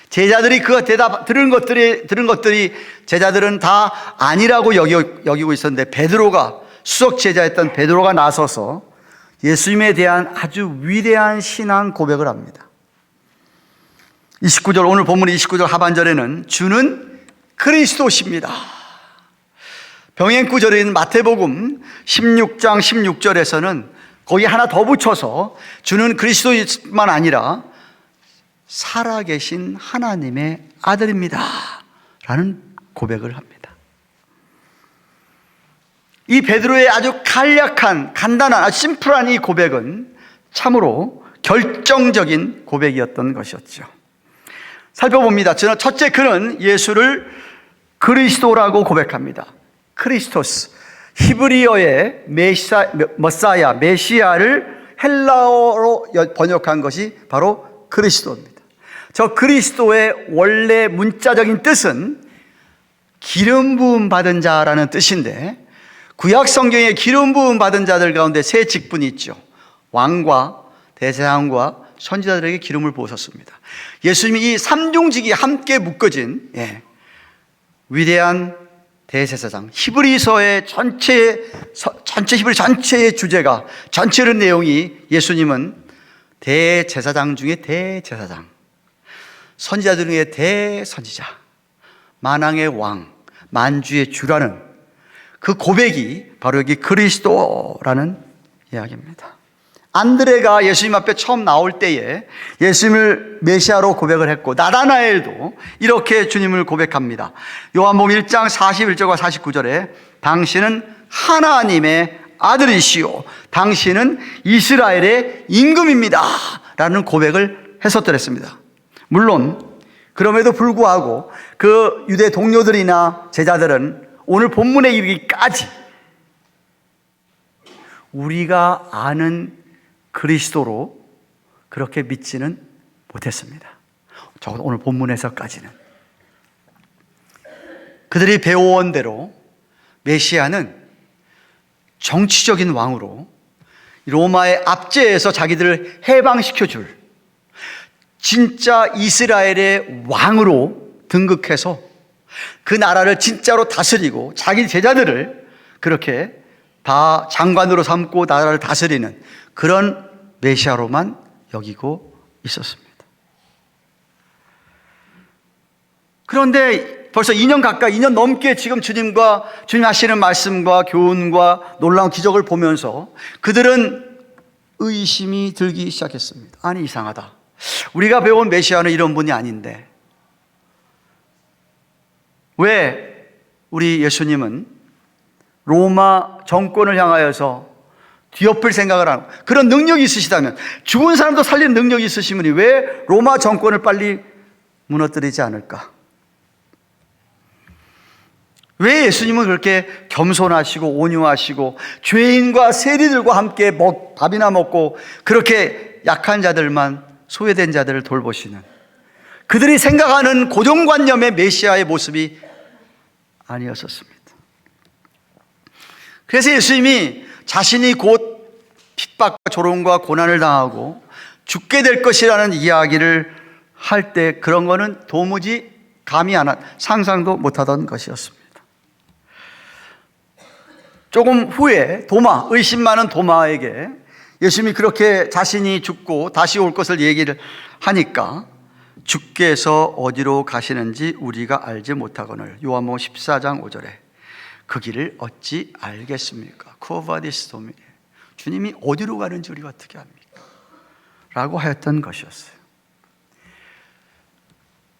제자들이 그 대답 들은 것들이 제자들은 다 아니라고 여기고 있었는데, 베드로가, 수석 제자였던 베드로가 나서서 예수님에 대한 아주 위대한 신앙 고백을 합니다. 29절, 오늘 본문 29절 하반절에는 주는 그리스도십니다. 병행구절인 마태복음 16장 16절에서는 거기 하나 더 붙여서 주는 그리스도만 아니라 살아계신 하나님의 아들입니다 라는 고백을 합니다. 이 베드로의 아주 간략한, 간단한, 아주 심플한 이 고백은 참으로 결정적인 고백이었던 것이었죠. 살펴봅니다. 첫째, 그는 예수를 그리스도라고 고백합니다. 크리스토스, 히브리어의 머사야, 메시아를 헬라어로 번역한 것이 바로 그리스도입니다. 저 그리스도의 원래 문자적인 뜻은 기름 부음 받은 자라는 뜻인데, 구약 성경에 기름 부음 받은 자들 가운데 세 직분이 있죠. 왕과 대제사장과 선지자들에게 기름을 부으셨습니다. 예수님이 이 삼중직이 함께 묶어진 위대한 대제사장, 히브리서의 전체 히브리 전체의 주제가, 전체의 내용이 예수님은 대제사장 중에 대제사장, 선지자들 중에 대선지자, 만왕의 왕, 만주의 주라는 그 고백이 바로 여기 그리스도라는 이야기입니다. 안드레가 예수님 앞에 처음 나올 때에 예수님을 메시아로 고백을 했고, 나다나엘도 이렇게 주님을 고백합니다. 요한복음 1장 41절과 49절에 당신은 하나님의 아들이시오, 당신은 이스라엘의 임금입니다 라는 고백을 했었더랬습니다. 물론 그럼에도 불구하고 그 유대 동료들이나 제자들은 오늘 본문에 이르기까지 우리가 아는 그리스도로 그렇게 믿지는 못했습니다. 적어도 오늘 본문에서까지는. 그들이 배워온 대로 메시아는 정치적인 왕으로 로마의 압제에서 자기들을 해방시켜줄 진짜 이스라엘의 왕으로 등극해서 그 나라를 진짜로 다스리고 자기 제자들을 그렇게 다 장관으로 삼고 나라를 다스리는 그런 메시아로만 여기고 있었습니다. 그런데 벌써 2년 넘게 지금 주님 하시는 말씀과 교훈과 놀라운 기적을 보면서 그들은 의심이 들기 시작했습니다. 아니, 이상하다. 우리가 배운 메시아는 이런 분이 아닌데 왜 우리 예수님은 로마 정권을 향하여서 뒤엎을 생각을 하는, 그런 능력이 있으시다면, 죽은 사람도 살리는 능력이 있으시면 왜 로마 정권을 빨리 무너뜨리지 않을까? 왜 예수님은 그렇게 겸손하시고 온유하시고 죄인과 세리들과 함께 밥이나 먹고 그렇게 약한 자들만, 소외된 자들을 돌보시는, 그들이 생각하는 고정관념의 메시아의 모습이 아니었었습니다. 그래서 예수님이 자신이 곧 핍박과 조롱과 고난을 당하고 죽게 될 것이라는 이야기를 할 때 그런 거는 도무지 감이 안 상상도 못하던 것이었습니다. 조금 후에 의심 많은 도마에게 예수님이 그렇게 자신이 죽고 다시 올 것을 얘기를 하니까 주께서 어디로 가시는지 우리가 알지 못하거늘, 요한복음 14장 5절에 그 길을 어찌 알겠습니까? 쿠어바디스 도미니, 주님이 어디로 가는지 우리가 어떻게 합니까? 라고 하였던 것이었어요.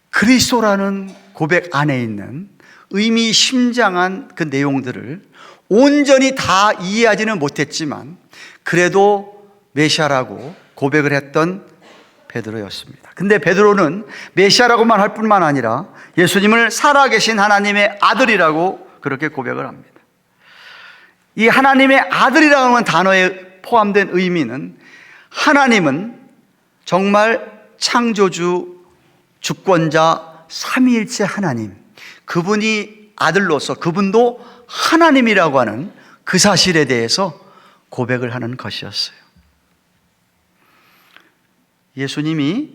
그리스도라는 고백 안에 있는 의미심장한 그 내용들을 온전히 다 이해하지는 못했지만 그래도 메시아라고 고백을 했던 베드로였습니다. 근데 베드로는 메시아라고만 할 뿐만 아니라 예수님을 살아계신 하나님의 아들이라고 그렇게 고백을 합니다. 이 하나님의 아들이라는 단어에 포함된 의미는, 하나님은 정말 창조주, 주권자, 삼위일체 하나님, 그분이 아들로서 그분도 하나님이라고 하는 그 사실에 대해서 고백을 하는 것이었어요. 예수님이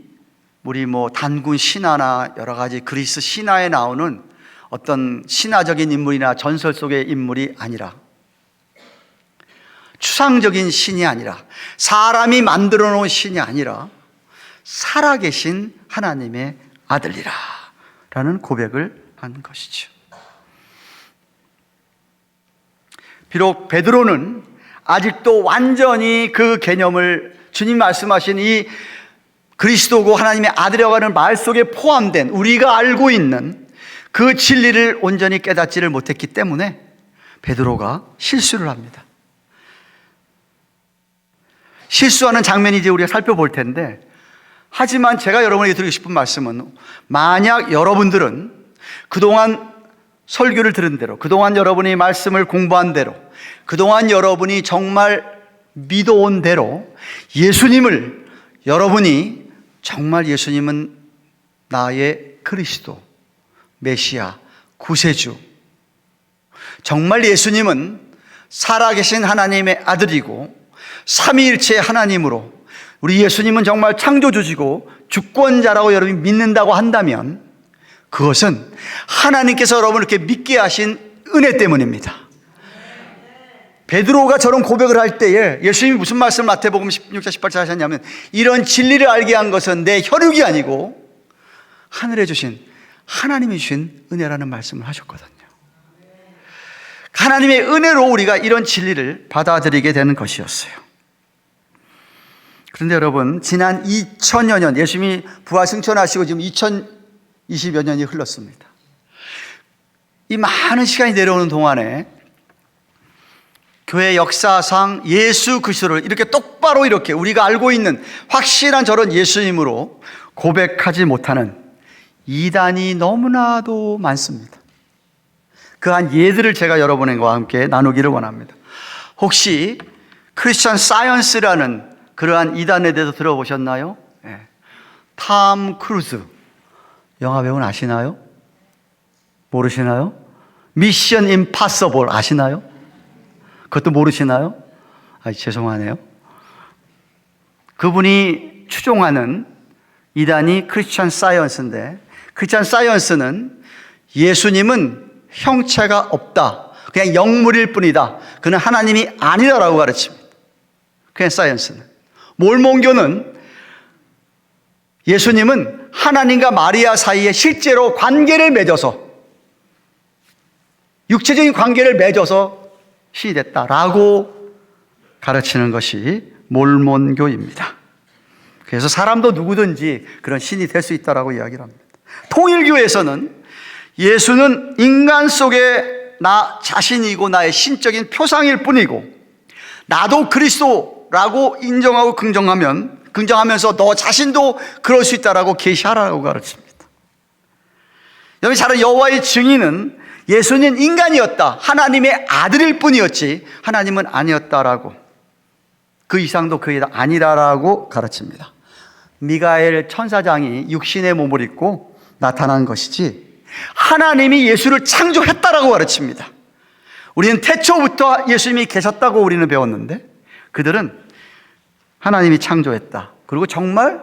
우리 단군 신화나 여러 가지 그리스 신화에 나오는 어떤 신화적인 인물이나 전설 속의 인물이 아니라, 추상적인 신이 아니라, 사람이 만들어 놓은 신이 아니라 살아계신 하나님의 아들이라 라는 고백을 한 것이죠. 비록 베드로는 아직도 완전히 그 개념을, 주님 말씀하신 이 그리스도고 하나님의 아들이라고 하는 말 속에 포함된 우리가 알고 있는 그 진리를 온전히 깨닫지를 못했기 때문에 베드로가 실수를 합니다. 실수하는 장면이 이제 우리가 살펴볼 텐데, 하지만 제가 여러분에게 드리고 싶은 말씀은, 만약 여러분들은 그동안 설교를 들은 대로, 그동안 여러분이 말씀을 공부한 대로, 그동안 여러분이 정말 믿어온 대로 예수님을, 여러분이 정말 예수님은 나의 그리스도, 메시아, 구세주, 정말 예수님은 살아계신 하나님의 아들이고 삼위일체 하나님으로, 우리 예수님은 정말 창조주시고 주권자라고 여러분이 믿는다고 한다면 그것은 하나님께서 여러분을 이렇게 믿게 하신 은혜 때문입니다. 베드로가 저런 고백을 할 때에 예수님이 무슨 말씀을 마태복음 16장 18절 하셨냐면, 이런 진리를 알게 한 것은 내 혈육이 아니고 하늘에 주신 하나님이 주신 은혜라는 말씀을 하셨거든요. 하나님의 은혜로 우리가 이런 진리를 받아들이게 되는 것이었어요. 그런데 여러분, 지난 2000여 년, 예수님이 부활 승천하시고 지금 2020여 년이 흘렀습니다. 이 많은 시간이 내려오는 동안에 교회 역사상 예수 그리스도를 이렇게 똑바로 이렇게 우리가 알고 있는 확실한 저런 예수님으로 고백하지 못하는 이단이 너무나도 많습니다. 그한 예들을 제가 여러분과 함께 나누기를 원합니다. 혹시 크리스천 사이언스라는 그러한 이단에 대해서 들어보셨나요? 네. 탐 크루즈 영화 배우는 아시나요? 모르시나요? 미션 임파서블 아시나요? 그것도 모르시나요? 죄송하네요. 그분이 추종하는 이단이 크리스천 사이언스인데, 크리스천 사이언스는 예수님은 형체가 없다, 그냥 영물일 뿐이다, 그는 하나님이 아니다라고 가르칩니다. 그냥 사이언스는. 몰몬교는 예수님은 하나님과 마리아 사이에 실제로 관계를 맺어서, 육체적인 관계를 맺어서 신이 됐다라고 가르치는 것이 몰몬교입니다. 그래서 사람도 누구든지 그런 신이 될 수 있다라고 이야기를 합니다. 통일교에서는 예수는 인간 속에 나 자신이고 나의 신적인 표상일 뿐이고, 나도 그리스도라고 인정하고 긍정하면서 너 자신도 그럴 수 있다라고 계시하라고 가르칩니다. 여러분 잘 여호와의 증인은 예수는 인간이었다, 하나님의 아들일 뿐이었지 하나님은 아니었다라고, 그 이상도 그게 아니다라고 가르칩니다. 미가엘 천사장이 육신의 몸을 입고 나타난 것이지 하나님이 예수를 창조했다라고 가르칩니다. 우리는 태초부터 예수님이 계셨다고 우리는 배웠는데, 그들은 하나님이 창조했다, 그리고 정말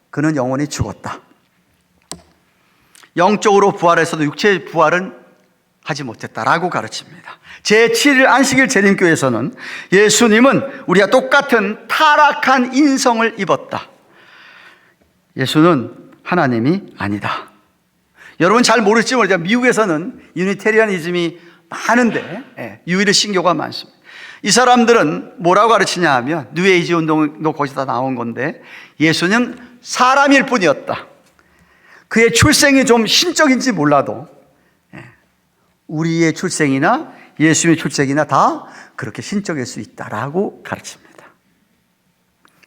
그는 영원히 죽었다, 영적으로 부활해서도 육체의 부활은 하지 못했다라고 가르칩니다. 제7일 안식일 재림교에서는 예수님은 우리가 똑같은 타락한 인성을 입었다, 예수는 하나님이 아니다. 여러분 잘 모를지 모르지만 미국에서는 유니테리아니즘이 많은데 유일의 신교가 많습니다. 이 사람들은 뭐라고 가르치냐 하면, 뉴에이지 운동도 거기서 다 나온 건데, 예수는 사람일 뿐이었다, 그의 출생이 좀 신적인지 몰라도 우리의 출생이나 예수님의 출생이나 다 그렇게 신적일 수 있다라고 가르칩니다.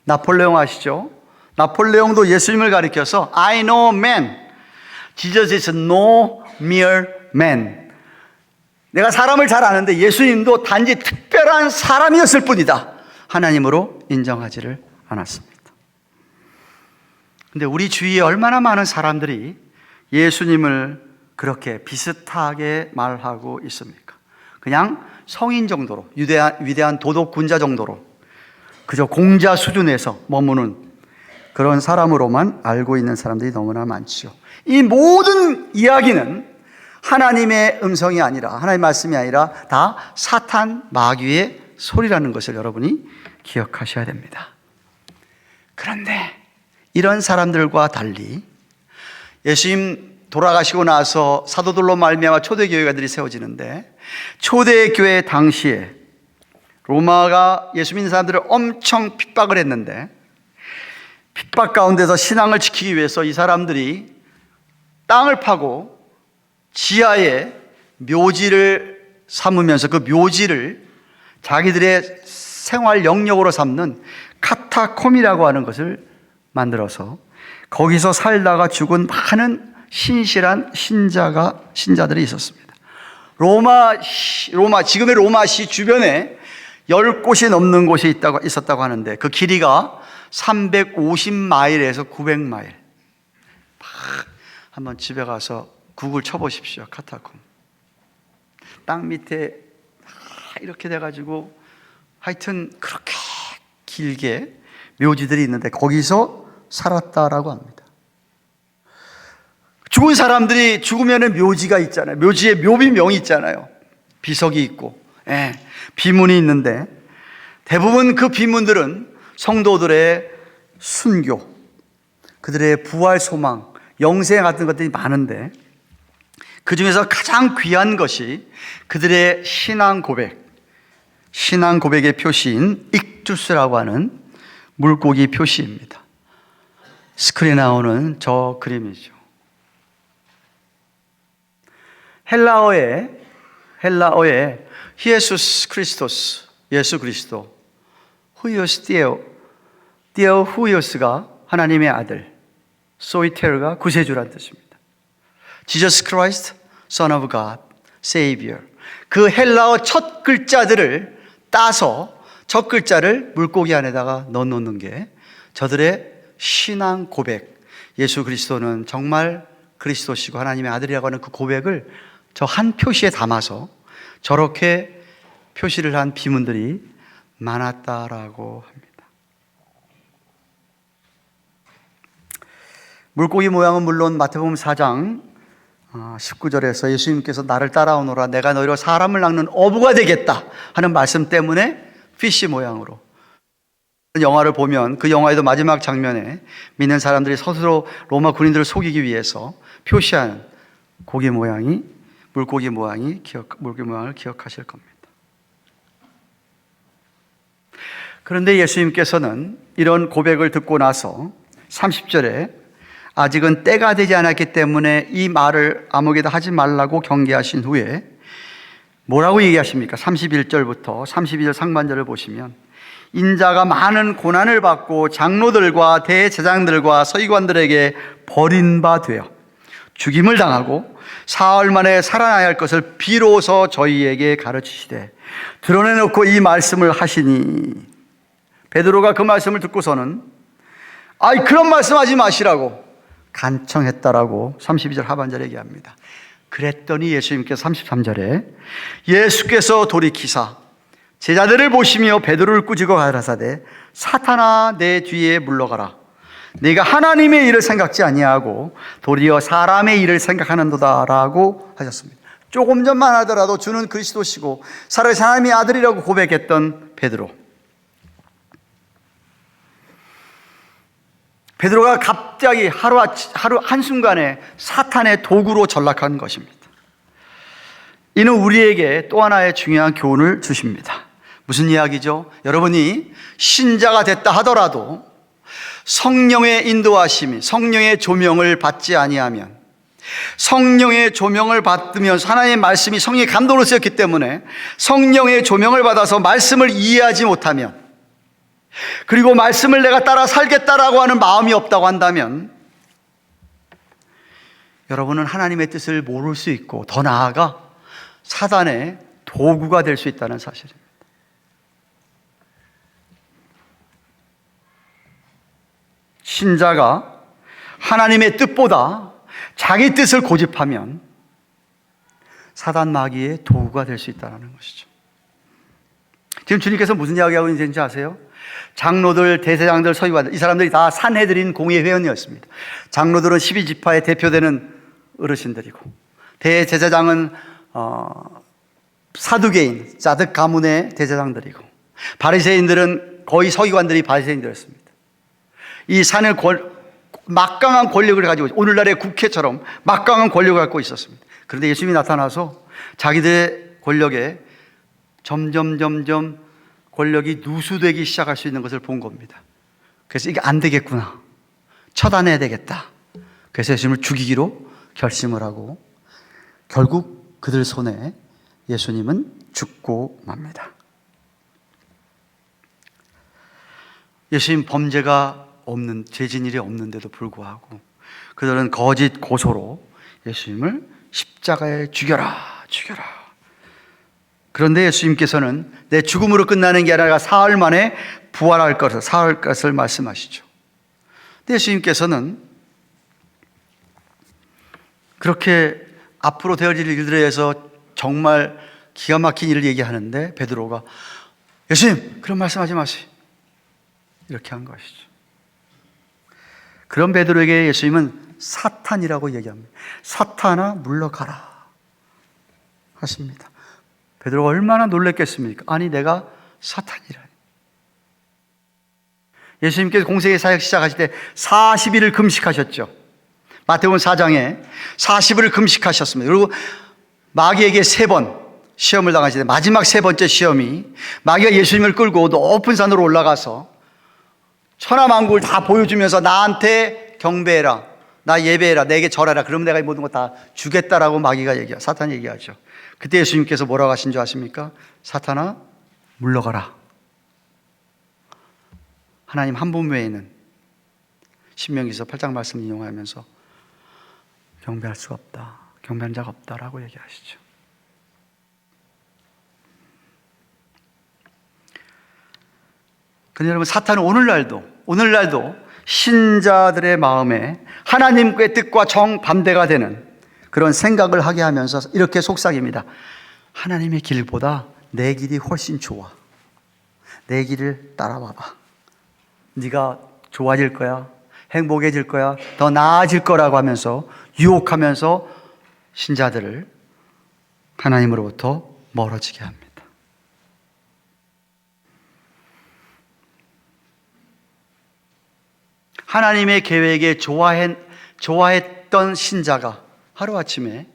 나폴레옹 아시죠? 나폴레옹도 예수님을 가리켜서 I know man, Jesus is no mere man. 내가 사람을 잘 아는데 예수님도 단지 특별한 사람이었을 뿐이다, 하나님으로 인정하지를 않았습니다. 근데 우리 주위에 얼마나 많은 사람들이 예수님을 그렇게 비슷하게 말하고 있습니까? 그냥 성인 정도로, 위대한 도덕 군자 정도로, 그저 공자 수준에서 머무는 그런 사람으로만 알고 있는 사람들이 너무나 많지요. 이 모든 이야기는 하나님의 음성이 아니라, 하나님의 말씀이 아니라 다 사탄 마귀의 소리라는 것을 여러분이 기억하셔야 됩니다. 그런데 이런 사람들과 달리 예수님 돌아가시고 나서 사도들로 말미암아 초대교회가들이 세워지는데, 초대교회 당시에 로마가 예수 믿는 사람들을 엄청 핍박을 했는데, 핍박 가운데서 신앙을 지키기 위해서 이 사람들이 땅을 파고 지하에 묘지를 삼으면서 그 묘지를 자기들의 생활 영역으로 삼는 카타콤이라고 하는 것을 만들어서 거기서 살다가 죽은 많은 신실한 신자들이 있었습니다. 지금의 로마시 주변에 10곳이 넘는 곳이 있었다고 하는데, 그 길이가 350마일에서 900마일. 한번 집에 가서 구글 쳐보십시오. 카타콤. 땅 밑에 이렇게 돼가지고 하여튼 그렇게 길게 묘지들이 있는데 거기서 살았다라고 합니다. 죽은 사람들이 죽으면 묘지가 있잖아요. 묘지에 묘비명이 있잖아요. 비석이 있고 비문이 있는데, 대부분 그 비문들은 성도들의 순교, 그들의 부활 소망, 영생 같은 것들이 많은데, 그 중에서 가장 귀한 것이 그들의 신앙 고백의 표시인 익투스라고 하는 물고기 표시입니다. 스크린에 나오는 저 그림이죠. 헬라어에 히에수스 크리스토스, 예수 그리스도, 후이오스 디에오 후이오스가 하나님의 아들, 소이테르가 구세주란 뜻입니다. Jesus Christ, Son of God, Savior. 그 헬라어 첫 글자들을 따서 첫 글자를 물고기 안에다가 넣어놓는 게 저들의 신앙 고백, 예수 그리스도는 정말 그리스도시고 하나님의 아들이라고 하는 그 고백을 저 한 표시에 담아서 저렇게 표시를 한 비문들이 많았다라고 합니다. 물고기 모양은 물론 마태복음 4장 19절에서 예수님께서 나를 따라오너라 내가 너희로 사람을 낚는 어부가 되겠다 하는 말씀 때문에 피쉬 모양으로, 영화를 보면 그 영화에도 마지막 장면에 믿는 사람들이 스스로 로마 군인들을 속이기 위해서 표시하는 고기 모양이 물고기 모양을 기억하실 겁니다. 그런데 예수님께서는 이런 고백을 듣고 나서 30절에 아직은 때가 되지 않았기 때문에 이 말을 아무에게도 하지 말라고 경계하신 후에 뭐라고 얘기하십니까? 31절부터 32절 상반절을 보시면 인자가 많은 고난을 받고 장로들과 대제사장들과 서기관들에게 버린 바 되어 죽임을 당하고 사흘 만에 살아나야 할 것을 비로소 저희에게 가르치시되 드러내놓고 이 말씀을 하시니, 베드로가 그 말씀을 듣고서는 그런 말씀하지 마시라고 간청했다라고 32절 하반절에 얘기합니다. 그랬더니 예수님께서 33절에 예수께서 돌이키사 제자들을 보시며 베드로를 꾸짖어 가라사대 사탄아 내 뒤에 물러가라. 네가 하나님의 일을 생각지 아니하고 도리어 사람의 일을 생각하는도다라고 하셨습니다. 조금 전만 하더라도 주는 그리스도시고 살아계신 하나님의 아들이라고 고백했던 베드로. 베드로가 갑자기 하루 한순간에 사탄의 도구로 전락한 것입니다. 이는 우리에게 또 하나의 중요한 교훈을 주십니다. 무슨 이야기죠? 여러분이 신자가 됐다 하더라도 성령의 인도하심이, 성령의 조명을 받지 아니하면, 성령의 조명을 받으면서 하나님의 말씀이 성령의 감동으로 쓰였기 때문에 성령의 조명을 받아서 말씀을 이해하지 못하면, 그리고 말씀을 내가 따라 살겠다라고 하는 마음이 없다고 한다면 여러분은 하나님의 뜻을 모를 수 있고 더 나아가 사단의 도구가 될 수 있다는 사실입니다. 신자가 하나님의 뜻보다 자기 뜻을 고집하면 사단 마귀의 도구가 될 수 있다는 것이죠. 지금 주님께서 무슨 이야기하고 있는지 아세요? 장로들, 대제사장들, 서기관들, 이 사람들이 다 산헤드린 공의 회원이었습니다. 장로들은 12지파의 대표되는 어르신들이고, 대제사장은 사두개인, 자득 가문의 대제사장들이고, 바리새인들은 거의 서기관들이 바리새인들이었습니다. 이 산을 막강한 권력을 가지고, 오늘날의 국회처럼 막강한 권력을 갖고 있었습니다. 그런데 예수님이 나타나서 자기들의 권력에 점점 권력이 누수되기 시작할 수 있는 것을 본 겁니다. 그래서 이게 안 되겠구나, 처단해야 되겠다. 그래서 예수님을 죽이기로 결심을 하고 결국 그들 손에 예수님은 죽고 맙니다. 예수님 범죄가 없는, 죄진 일이 없는데도 불구하고 그들은 거짓 고소로 예수님을 십자가에 죽여라. 그런데 예수님께서는 내 죽음으로 끝나는 게 아니라 사흘 만에 부활할 것을 말씀하시죠. 근데 예수님께서는 그렇게 앞으로 되어질 일들에 대해서 정말 기가 막힌 일을 얘기하는데 베드로가 예수님 그런 말씀하지 마세요, 이렇게 한 것이죠. 그런 베드로에게 예수님은 사탄이라고 얘기합니다. 사탄아 물러가라 하십니다. 베드로가 얼마나 놀랐겠습니까? 아니 내가 사탄이라니. 예수님께서 공생의 사역 시작하실 때 40일을 금식하셨죠. 마태복음 4장에 40일을 금식하셨습니다. 그리고 마귀에게 3번 시험을 당하실 때 마지막 3번째 시험이 마귀가 예수님을 끌고 높은 산으로 올라가서 천하만국을 다 보여주면서 나한테 경배해라, 나 예배해라, 내게 절해라, 그러면 내가 이 모든 거 다 주겠다라고 마귀가 사탄이 얘기하죠. 그때 예수님께서 뭐라고 하신 줄 아십니까? 사탄아 물러가라. 하나님 한 분 외에는 신명기서 8장 말씀 인용하면서 경배할 수가 없다, 경배하는 자가 없다라고 얘기하시죠. 그런데 여러분, 사탄은 오늘날도 신자들의 마음에 하나님의 뜻과 정반대가 되는 그런 생각을 하게 하면서 이렇게 속삭입니다. 하나님의 길보다 내 길이 훨씬 좋아. 내 길을 따라와봐. 네가 좋아질 거야. 행복해질 거야. 더 나아질 거라고 하면서 유혹하면서 신자들을 하나님으로부터 멀어지게 합니다. 하나님의 계획에 좋아했던 신자가 하루아침에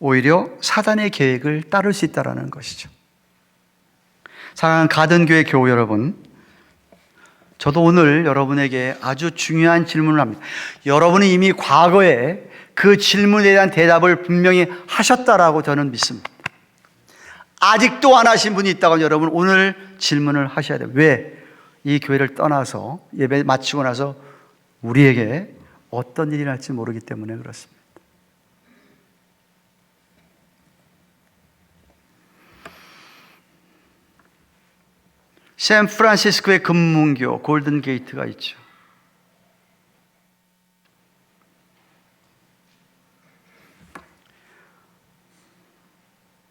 오히려 사단의 계획을 따를 수 있다는 것이죠. 사랑하는 가든교회 교우 여러분, 저도 오늘 여러분에게 아주 중요한 질문을 합니다. 여러분이 이미 과거에 그 질문에 대한 대답을 분명히 하셨다라고 저는 믿습니다. 아직도 안 하신 분이 있다고 여러분 오늘 질문을 하셔야 돼요. 왜? 이 교회를 떠나서 예배 마치고 나서 우리에게 어떤 일이 날지 모르기 때문에 그렇습니다. 샌프란시스코의 금문교 골든 게이트가 있죠.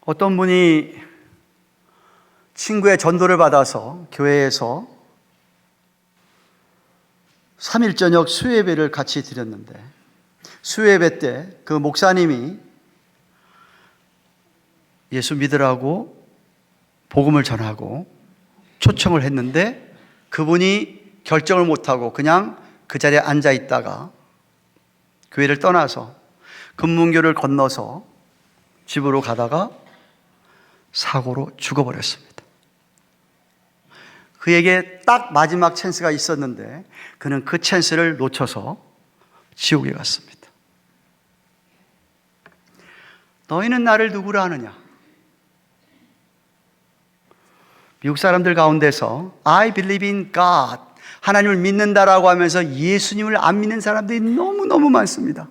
어떤 분이 친구의 전도를 받아서 교회에서 3일 저녁 수요예배를 같이 드렸는데 수요예배 때 그 목사님이 예수 믿으라고 복음을 전하고 초청을 했는데 그분이 결정을 못하고 그냥 그 자리에 앉아 있다가 교회를 떠나서 금문교를 건너서 집으로 가다가 사고로 죽어버렸습니다. 그에게 딱 마지막 찬스가 있었는데 그는 그 찬스를 놓쳐서 지옥에 갔습니다. 너희는 나를 누구라 하느냐? 미국 사람들 가운데서 I believe in God, 하나님을 믿는다라고 하면서 예수님을 안 믿는 사람들이 너무너무 많습니다.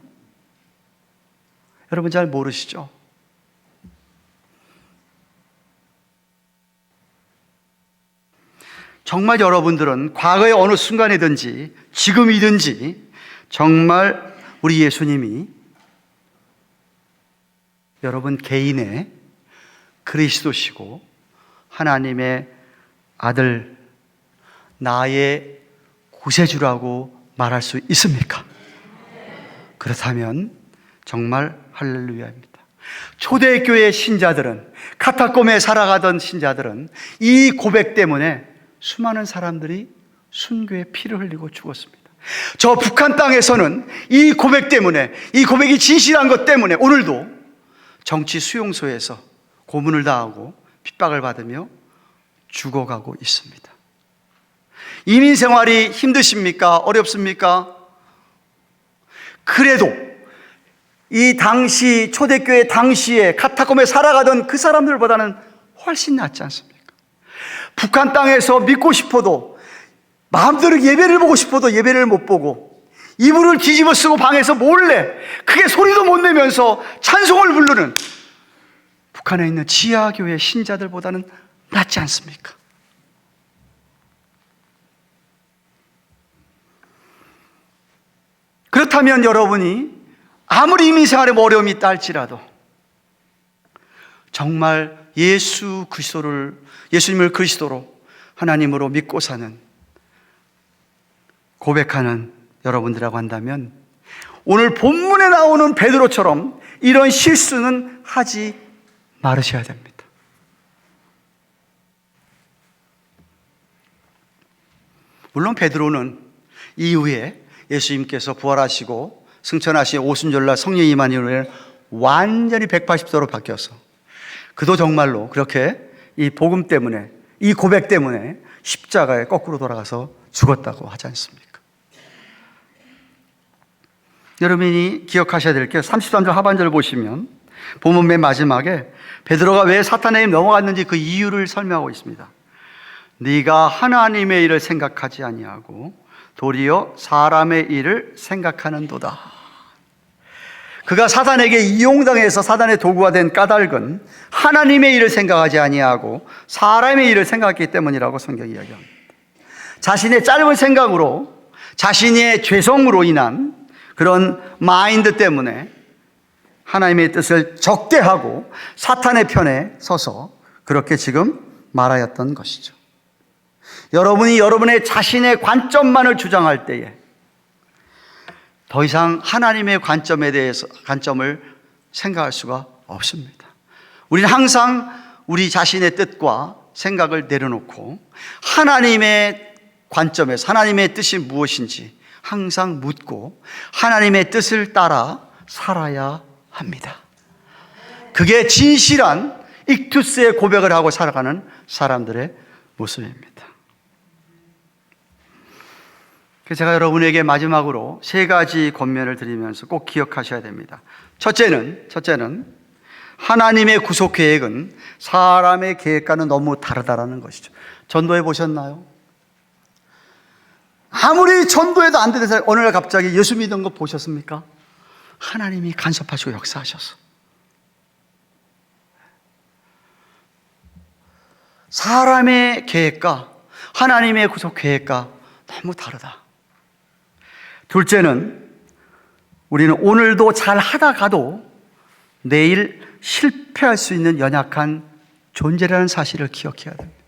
여러분 잘 모르시죠? 정말 여러분들은 과거의 어느 순간이든지 지금이든지 정말 우리 예수님이 여러분 개인의 그리스도시고 하나님의 아들, 나의 구세주라고 말할 수 있습니까? 그렇다면 정말 할렐루야입니다. 초대교회 신자들은, 카타콤에 살아가던 신자들은 이 고백 때문에 수많은 사람들이 순교의 피를 흘리고 죽었습니다. 저 북한 땅에서는 이 고백 때문에, 이 고백이 진실한 것 때문에 오늘도 정치 수용소에서 고문을 당하고 핍박을 받으며 죽어가고 있습니다. 이민 생활이 힘드십니까? 어렵습니까? 그래도 이 당시 초대교회 당시에 카타콤에 살아가던 그 사람들보다는 훨씬 낫지 않습니까? 북한 땅에서 믿고 싶어도 마음대로 예배를 보고 싶어도 예배를 못 보고 이불을 뒤집어 쓰고 방에서 몰래 크게 소리도 못 내면서 찬송을 부르는 북한에 있는 지하교회 신자들보다는 낫지 않습니까? 그렇다면 여러분이 아무리 이민생활에 어려움이 있다 할지라도 정말 예수님을 그리스도로 하나님으로 믿고 사는 고백하는 여러분들이라고 한다면 오늘 본문에 나오는 베드로처럼 이런 실수는 하지 말으셔야 됩니다. 물론 베드로는 이후에 예수님께서 부활하시고 승천하신 오순절날 성령이 임한 이후에 완전히 180도로 바뀌어서 그도 정말로 그렇게 이 복음 때문에, 이 고백 때문에 십자가에 거꾸로 돌아가서 죽었다고 하지 않습니까? 여러분이 기억하셔야 될 게 33절 하반절을 보시면 본문 맨 마지막에 베드로가 왜 사탄의 힘 넘어갔는지 그 이유를 설명하고 있습니다. 네가 하나님의 일을 생각하지 아니하고 도리어 사람의 일을 생각하는도다. 그가 사단에게 이용당해서 사단의 도구가 된 까닭은 하나님의 일을 생각하지 아니하고 사람의 일을 생각했기 때문이라고 성경이 이야기합니다. 자신의 짧은 생각으로, 자신의 죄성으로 인한 그런 마인드 때문에 하나님의 뜻을 적대하고 사탄의 편에 서서 그렇게 지금 말하였던 것이죠. 여러분이 여러분의 자신의 관점만을 주장할 때에 더 이상 하나님의 관점을 생각할 수가 없습니다. 우리는 항상 우리 자신의 뜻과 생각을 내려놓고 하나님의 관점에서 하나님의 뜻이 무엇인지 항상 묻고 하나님의 뜻을 따라 살아야 합니다. 그게 진실한 익투스의 고백을 하고 살아가는 사람들의 모습입니다. 그래서 제가 여러분에게 마지막으로 세 가지 권면을 드리면서 꼭 기억하셔야 됩니다. 첫째는 하나님의 구속 계획은 사람의 계획과는 너무 다르다라는 것이죠. 전도해 보셨나요? 아무리 전도해도 안 되는 사람이 어느 날 갑자기 예수 믿은 거 보셨습니까? 하나님이 간섭하시고 역사하셔서. 사람의 계획과 하나님의 구속 계획과 너무 다르다. 둘째는 우리는 오늘도 잘 하다가도 내일 실패할 수 있는 연약한 존재라는 사실을 기억해야 됩니다.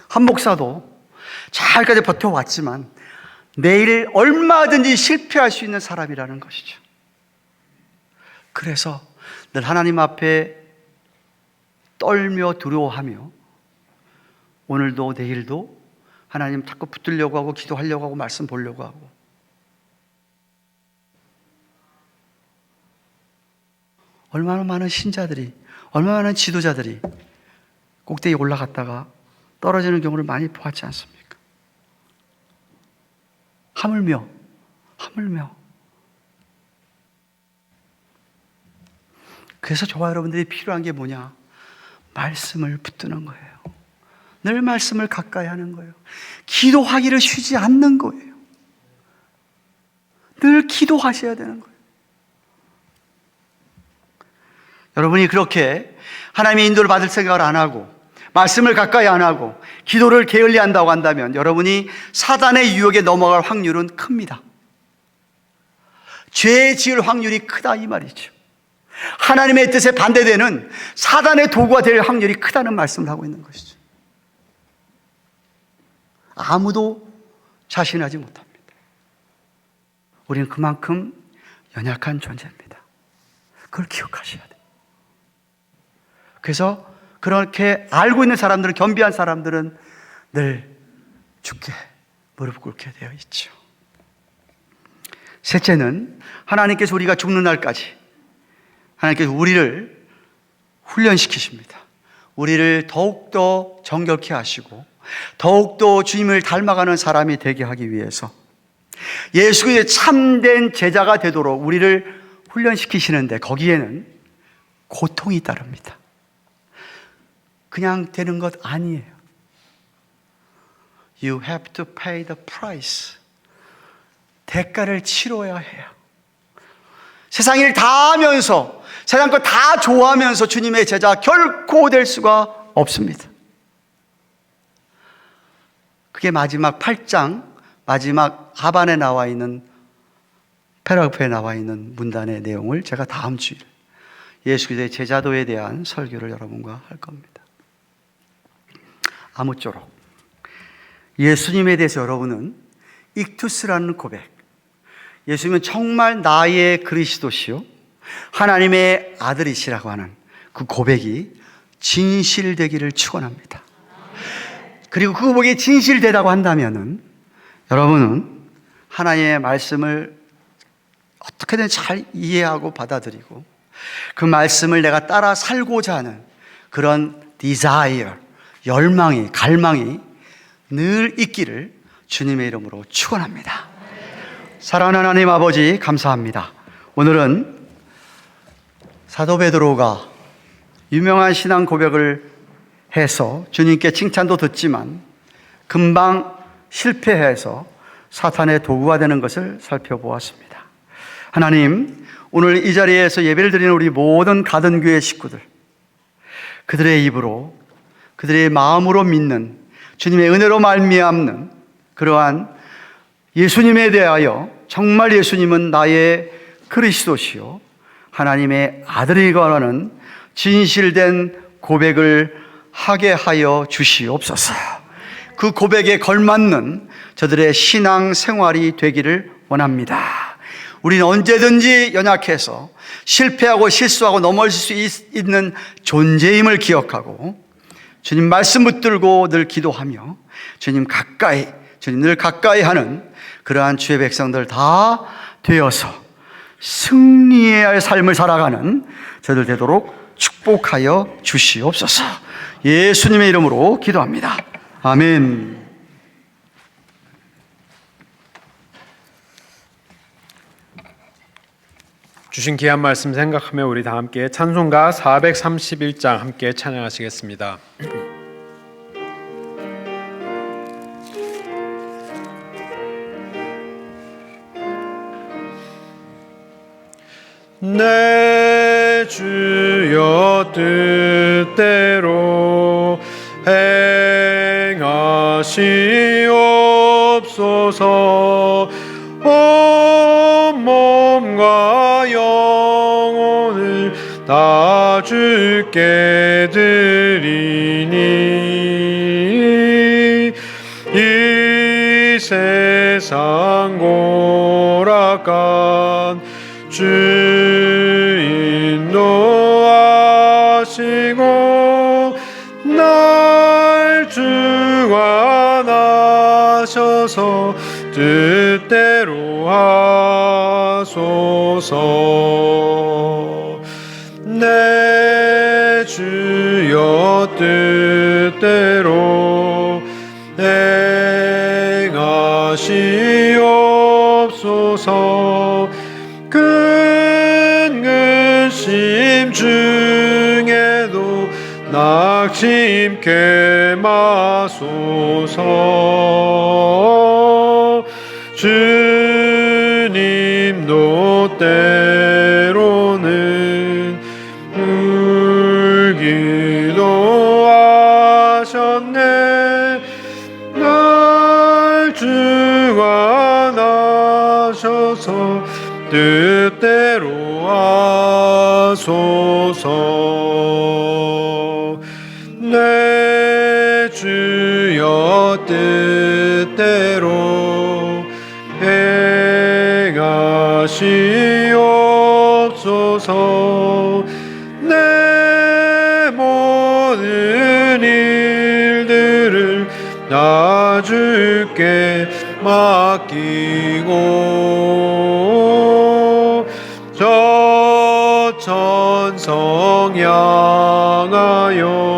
한 목사도 잘까지 버텨왔지만 내일 얼마든지 실패할 수 있는 사람이라는 것이죠. 그래서 늘 하나님 앞에 떨며 두려워하며 오늘도 내일도 하나님 자꾸 붙들려고 하고 기도하려고 하고 말씀 보려고 하고 얼마나 많은 신자들이 얼마나 많은 지도자들이 꼭대기에 올라갔다가 떨어지는 경우를 많이 보았지 않습니까? 하물며 그래서 저와 여러분들이 필요한 게 뭐냐? 말씀을 붙드는 거예요. 늘 말씀을 가까이 하는 거예요. 기도하기를 쉬지 않는 거예요. 늘 기도하셔야 되는 거예요. 여러분이 그렇게 하나님의 인도를 받을 생각을 안 하고 말씀을 가까이 안 하고 기도를 게을리한다고 한다면 여러분이 사단의 유혹에 넘어갈 확률은 큽니다. 죄 지을 확률이 크다 이 말이죠. 하나님의 뜻에 반대되는 사단의 도구가 될 확률이 크다는 말씀을 하고 있는 것이죠. 아무도 자신하지 못합니다. 우리는 그만큼 연약한 존재입니다. 그걸 기억하셔야 돼요. 그래서 그렇게 알고 있는 사람들은, 겸비한 사람들은 늘 죽게 무릎 꿇게 되어 있죠. 셋째는 하나님께서 우리가 죽는 날까지 하나님께서 우리를 훈련시키십니다. 우리를 더욱더 정결케 하시고 더욱더 주님을 닮아가는 사람이 되게 하기 위해서 예수 그리스도의 참된 제자가 되도록 우리를 훈련시키시는데 거기에는 고통이 따릅니다. 그냥 되는 것 아니에요. You have to pay the price. 대가를 치러야 해요. 세상 일 다 하면서 세상 거 다 좋아하면서 주님의 제자 결코 될 수가 없습니다. 그게 마지막 8장 마지막 하반에 나와 있는 패러그래프에 나와 있는 문단의 내용을 제가 다음 주일 예수 그리스도의 제자도에 대한 설교를 여러분과 할 겁니다. 아무쪼록 예수님에 대해서 여러분은 익투스라는 고백, 예수님은 정말 나의 그리스도시요 하나님의 아들이시라고 하는 그 고백이 진실되기를 축원합니다. 그리고 그 고백이 진실되다고 한다면은 여러분은 하나님의 말씀을 어떻게든 잘 이해하고 받아들이고 그 말씀을 내가 따라 살고자 하는 그런 desire, 열망이, 갈망이 늘 있기를 주님의 이름으로 축원합니다. 사랑하는 하나님 아버지 감사합니다. 오늘은 사도 베드로가 유명한 신앙 고백을 해서 주님께 칭찬도 듣지만 금방 실패해서 사탄의 도구가 되는 것을 살펴보았습니다. 하나님, 오늘 이 자리에서 예배를 드리는 우리 모든 가든교회 식구들, 그들의 입으로 그들의 마음으로 믿는 주님의 은혜로 말미암는 그러한 예수님에 대하여 정말 예수님은 나의 그리스도시요 하나님의 아들이라는 진실된 고백을 하게 하여 주시옵소서. 그 고백에 걸맞는 저들의 신앙 생활이 되기를 원합니다. 우리는 언제든지 연약해서 실패하고 실수하고 넘어질 수 있는 존재임을 기억하고 주님 말씀 붙들고 늘 기도하며 주님 늘 가까이 하는 그러한 주의 백성들 다 되어서 승리해야 할 삶을 살아가는 저들 되도록 축복하여 주시옵소서. 예수님의 이름으로 기도합니다. 아멘. 주신 귀한 말씀 생각하며 우리 다 함께 찬송가 431장 함께 찬양하시겠습니다. 내 주여 뜻대로 행하시옵소서. 온 몸과 영혼을 다 주께 드리니 이 세상 고락한 주 인도하시고 날 주관하셔서 뜻대로 하소서. 내 주여 뜻대로 행하시옵소서. 큰 근심 중에도 낙심케 마소서. 주님도 때로는 울기도 하셨네. 날 주관하셔서 뜻대로 하소서. 내 주여 뜻대로 행하시옵소서. 내 모든 일들을 나 주께 맡기고 저 천성 향하여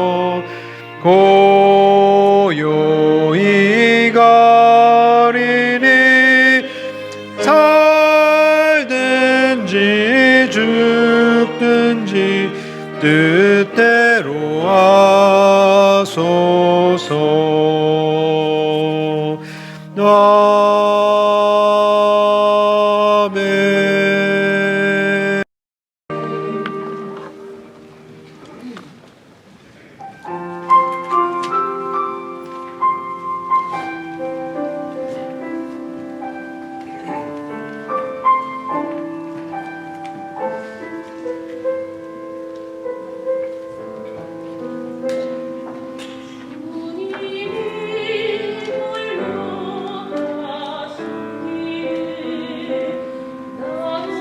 고요히 가리니 살든지 죽든지 뜻대로 하소서. 아멘. 홀로 하시기에 나는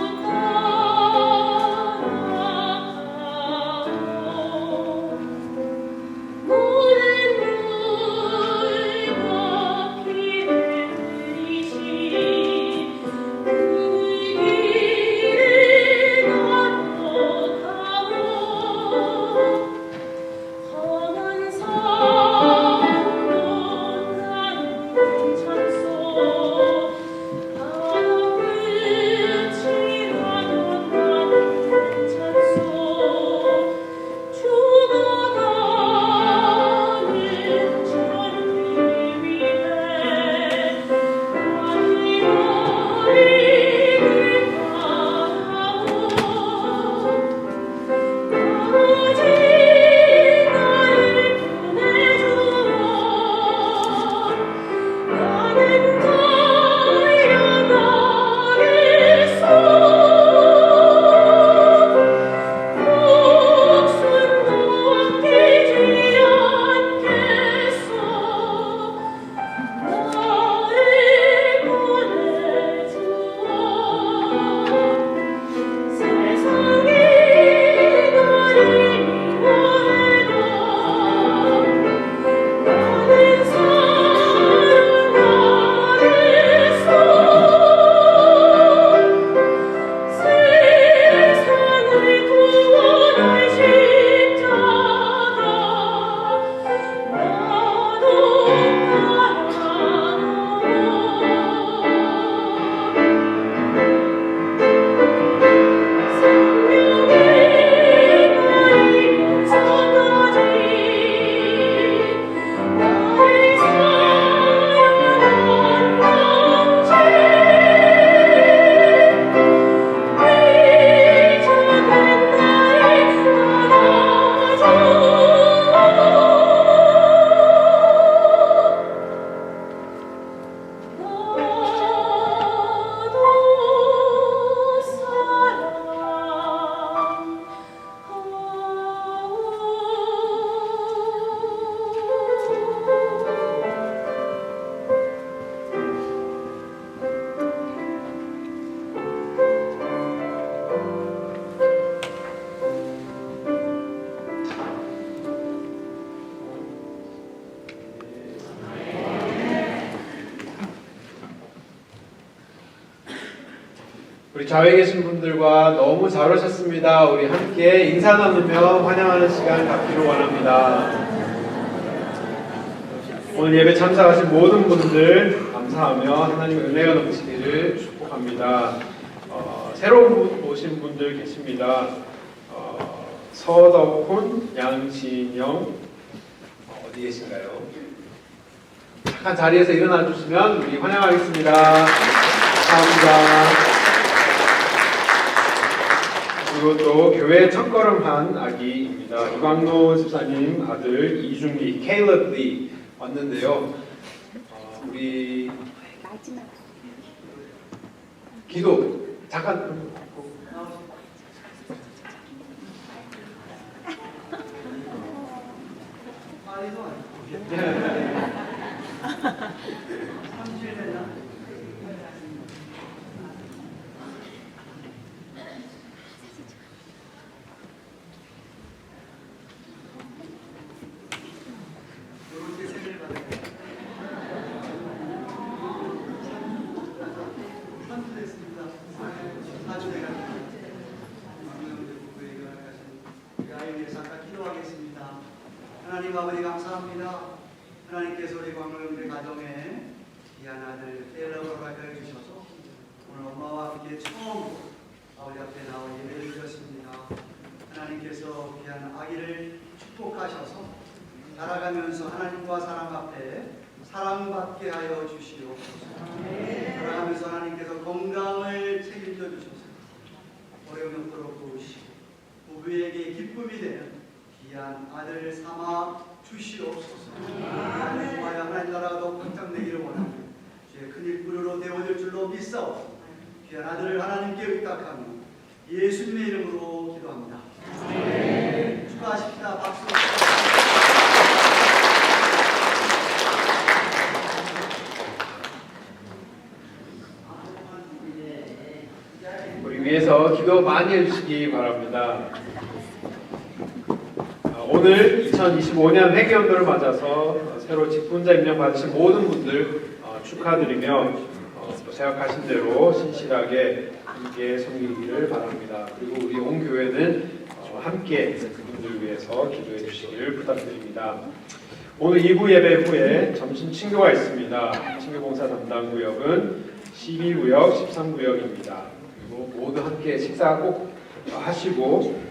우리 좌회에 계신 분들과 너무 잘 오셨습니다. 우리 함께 인사 나누며 환영하는 시간 갖기를 원합니다. 오늘 예배 참석하신 모든 분들 감사하며 하나님의 은혜가 넘치기를 축복합니다. 새로 오신 분들 계십니다. 서덕훈, 양진영 어디 계신가요? 잠깐 자리에서 일어나 주시면 우리 환영하겠습니다. 감사합니다. 그리고 또 교회 첫걸음한 아기입니다. 유광로 집사님 아들 이준기, 케일럽 리 왔는데요. 우리 기도 잠깐. 하나님 아버지 감사합니다. 하나님께서 우리 광명교회 가정에 귀한 아들 텔러를 발견해 주셔서 오늘 엄마와 함께 처음 아버지 앞에 나와 예배를 드렸습니다. 하나님께서 귀한 아기를 축복하셔서 자라가면서 하나님과 사람 앞에 사랑받게 하여 주시옵소서. 자라가면서 하나님께서 건강을 책임져 주셔서 어려운 옆으로 도우시고 부부에게 기쁨이 되는 귀한 아들 삼아 주시옵소서. 하나님과의 하나님 나라가 더욱 확장되기를 원하며 주의 큰일 뿌리로 되어질 줄로 믿사옵고 귀한 아들을 하나님께 의탁하며 예수님의 이름으로 기도합니다. 축하하십시다. 박수. 우리 위해서 기도 많이 해주시기 바랍니다. 오늘 2025년 회계연도를 맞아서 새로 직분자 임명 받으신 모든 분들 축하드리며 또 생각하신 대로 신실하게 함께 섬기기를 바랍니다. 그리고 우리 온 교회는 함께 그분들 위해서 기도해 주시기를 부탁드립니다. 오늘 2부 예배 후에 점심 친교가 있습니다. 친교봉사 담당 구역은 12구역, 13구역입니다. 그리고 모두 함께 식사 꼭 하시고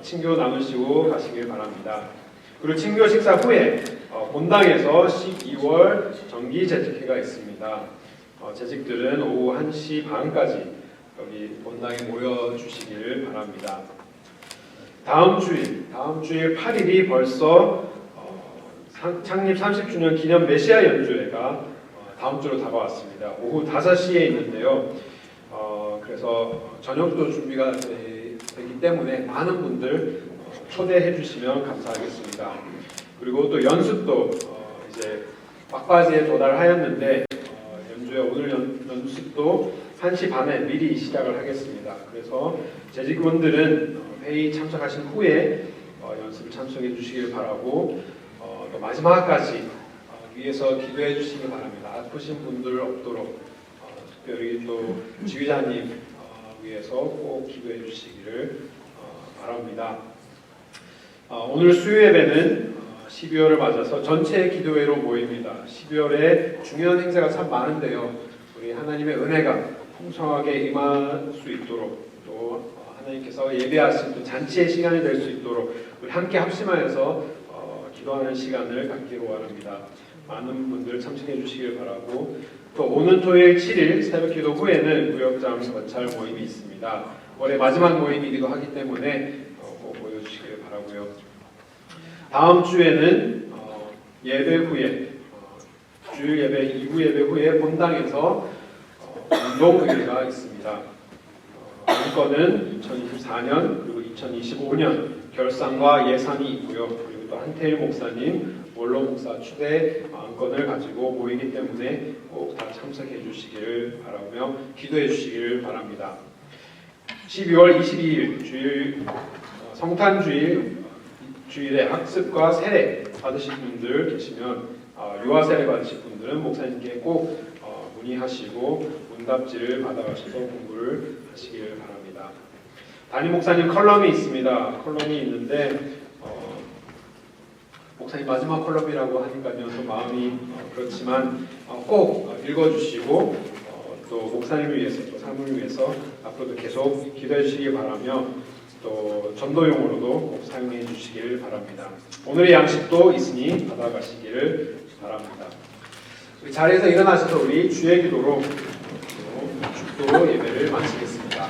친교 나누시고 가시길 바랍니다. 그리고 친교 식사 후에 본당에서 12월 정기 재직회가 있습니다. 재직들은 오후 1시 반까지 여기 본당에 모여주시길 바랍니다. 다음 주일 8일이 벌써 창립 30주년 기념 메시아 연주회가 다음 주로 다가왔습니다. 오후 5시에 있는데요. 그래서 저녁도 준비가 되기 때문에 많은 분들 초대해 주시면 감사하겠습니다. 그리고 또 연습도 이제 막바지에 도달하였는데 연주회 오늘 연습도 1시 반에 미리 시작을 하겠습니다. 그래서 재직원들은 회의 참석하신 후에 연습 참석해 주시길 바라고 또 마지막까지 위에서 기도해 주시기 바랍니다. 아프신 분들 없도록 특별히 또 지휘자님 위해서 꼭 기도해 주시기를 바랍니다. 오늘 수요 예배는 12월을 맞아서 전체 기도회로 모입니다. 12월에 중요한 행사가 참 많은데요. 우리 하나님의 은혜가 풍성하게 임할 수 있도록 또 하나님께서 예배하신 또 잔치의 시간이 될 수 있도록 우리 함께 합심하여서 기도하는 시간을 갖기로 원합니다. 많은 분들 참석해 주시길 바라고 또 오는 토요일 7일 새벽기도 후에는 구역장 전찰 모임이 있습니다. 올해 마지막 모임이기도 하기 때문에 꼭 모여주시길 바라고요. 다음 주에는 예배 후에 주일 예배 2부 예배 후에 본당에서 운동회가 있습니다. 안건은 2024년 그리고 2025년 결산과 예산이 있고요. 그리고 또 한태일 목사님 원로 목사 추대 안건을 가지고 모이기 때문에 꼭 다 참석해 주시기를 바라며 기도해 주시기를 바랍니다. 12월 22일 주일 성탄주일에 학습과 세례 받으실 분들 계시면 유아 세례 받으실 분들은 목사님께 꼭 문의하시고 응답지를 받아가셔서 공부를 하시길 바랍니다. 담임 목사님 컬럼이 있습니다. 컬럼이 있는데 목사님 마지막 컬럼이라고 하니까요 또 마음이 그렇지만 꼭 읽어주시고 또 목사님을 위해서 또 사모님을 위해서 앞으로도 계속 기도해 주시기 바라며 또 전도용으로도 꼭 사용해 주시길 바랍니다. 오늘의 양식도 있으니 받아가시기를 바랍니다. 자리에서 일어나셔서 우리 주의 기도로 축도 예배를 마치겠습니다.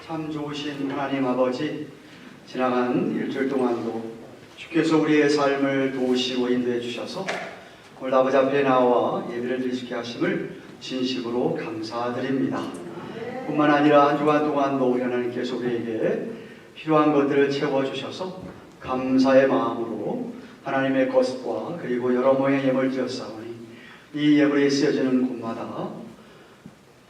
참 좋으신 하나님 아버지, 지나간 일주일 동안도 주께서 우리의 삶을 도우시고 인도해 주셔서 오늘 아버지 앞에 나와 예배를 드릴 수 있게 하심을 진심으로 감사드립니다. 뿐만 아니라 한 주간 동안도 우리 하나님께서 우리에게 필요한 것들을 채워주셔서 감사의 마음으로 하나님의 것과 그리고 여러 모양의 예물을 드렸사오니 이 예물이 쓰여지는 곳마다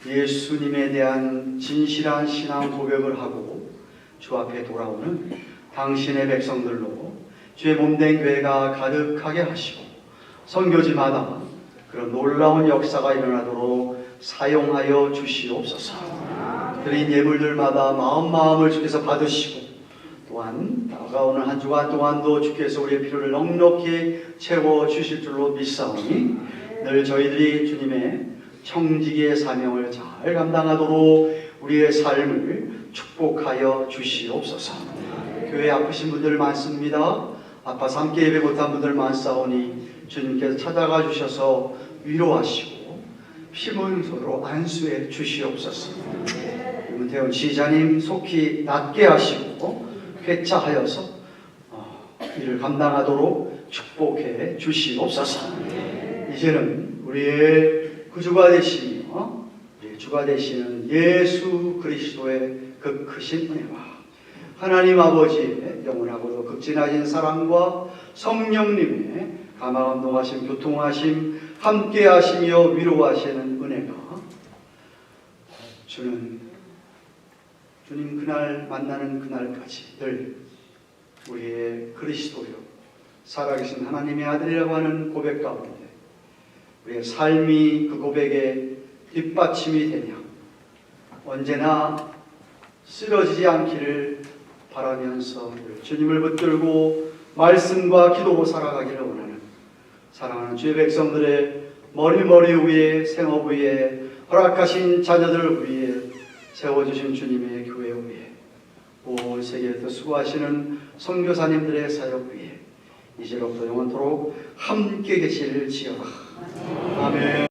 예수님에 대한 진실한 신앙 고백을 하고 주 앞에 돌아오는 당신의 백성들로 주의 몸된 교회가 가득하게 하시고 선교지마다 그런 놀라운 역사가 일어나도록 사용하여 주시옵소서. 드린 예물들마다 마음을 주께서 받으시고 또한 다가오는 한 주간 동안도 주께서 우리의 필요를 넉넉히 채워 주실 줄로 믿사오니 늘 저희들이 주님의 청지기의 사명을 잘 감당하도록 우리의 삶을 축복하여 주시옵소서. 교회 아프신 분들 많습니다. 아파서 함께 예배 못한 분들 많사오니 주님께서 찾아가 주셔서 위로하시고 피문소로 안수해 주시옵소서. 문태훈 지휘자님 속히 낫게 하시고 회차하여서 이를 감당하도록 축복해 주시옵소서. 이제는 우리의 구주가 되시며 우리의 주가 되시는 예수 그리스도의 그 크신 은혜와 하나님 아버지의 영원하고도 극진하신 사랑과 성령님의 감화감동하심 교통하심 함께 하시며 위로하시는 은혜가 주님 그날 만나는 그날까지 늘 우리의 그리스도요 살아계신 하나님의 아들이라고 하는 고백 가운데 우리의 삶이 그 고백에 뒷받침이 되며 언제나 쓰러지지 않기를 바라면서 주님을 붙들고 말씀과 기도로 살아가기를 원하는 사랑하는 주의 백성들의 머리 위에 생업 위에 허락하신 자녀들 위에 세워주신 주님의 교회 위에 온 세계에서 수고하시는 선교사님들의 사역 위에 이제로부터 영원토록 함께 계시를 지어라. 아멘.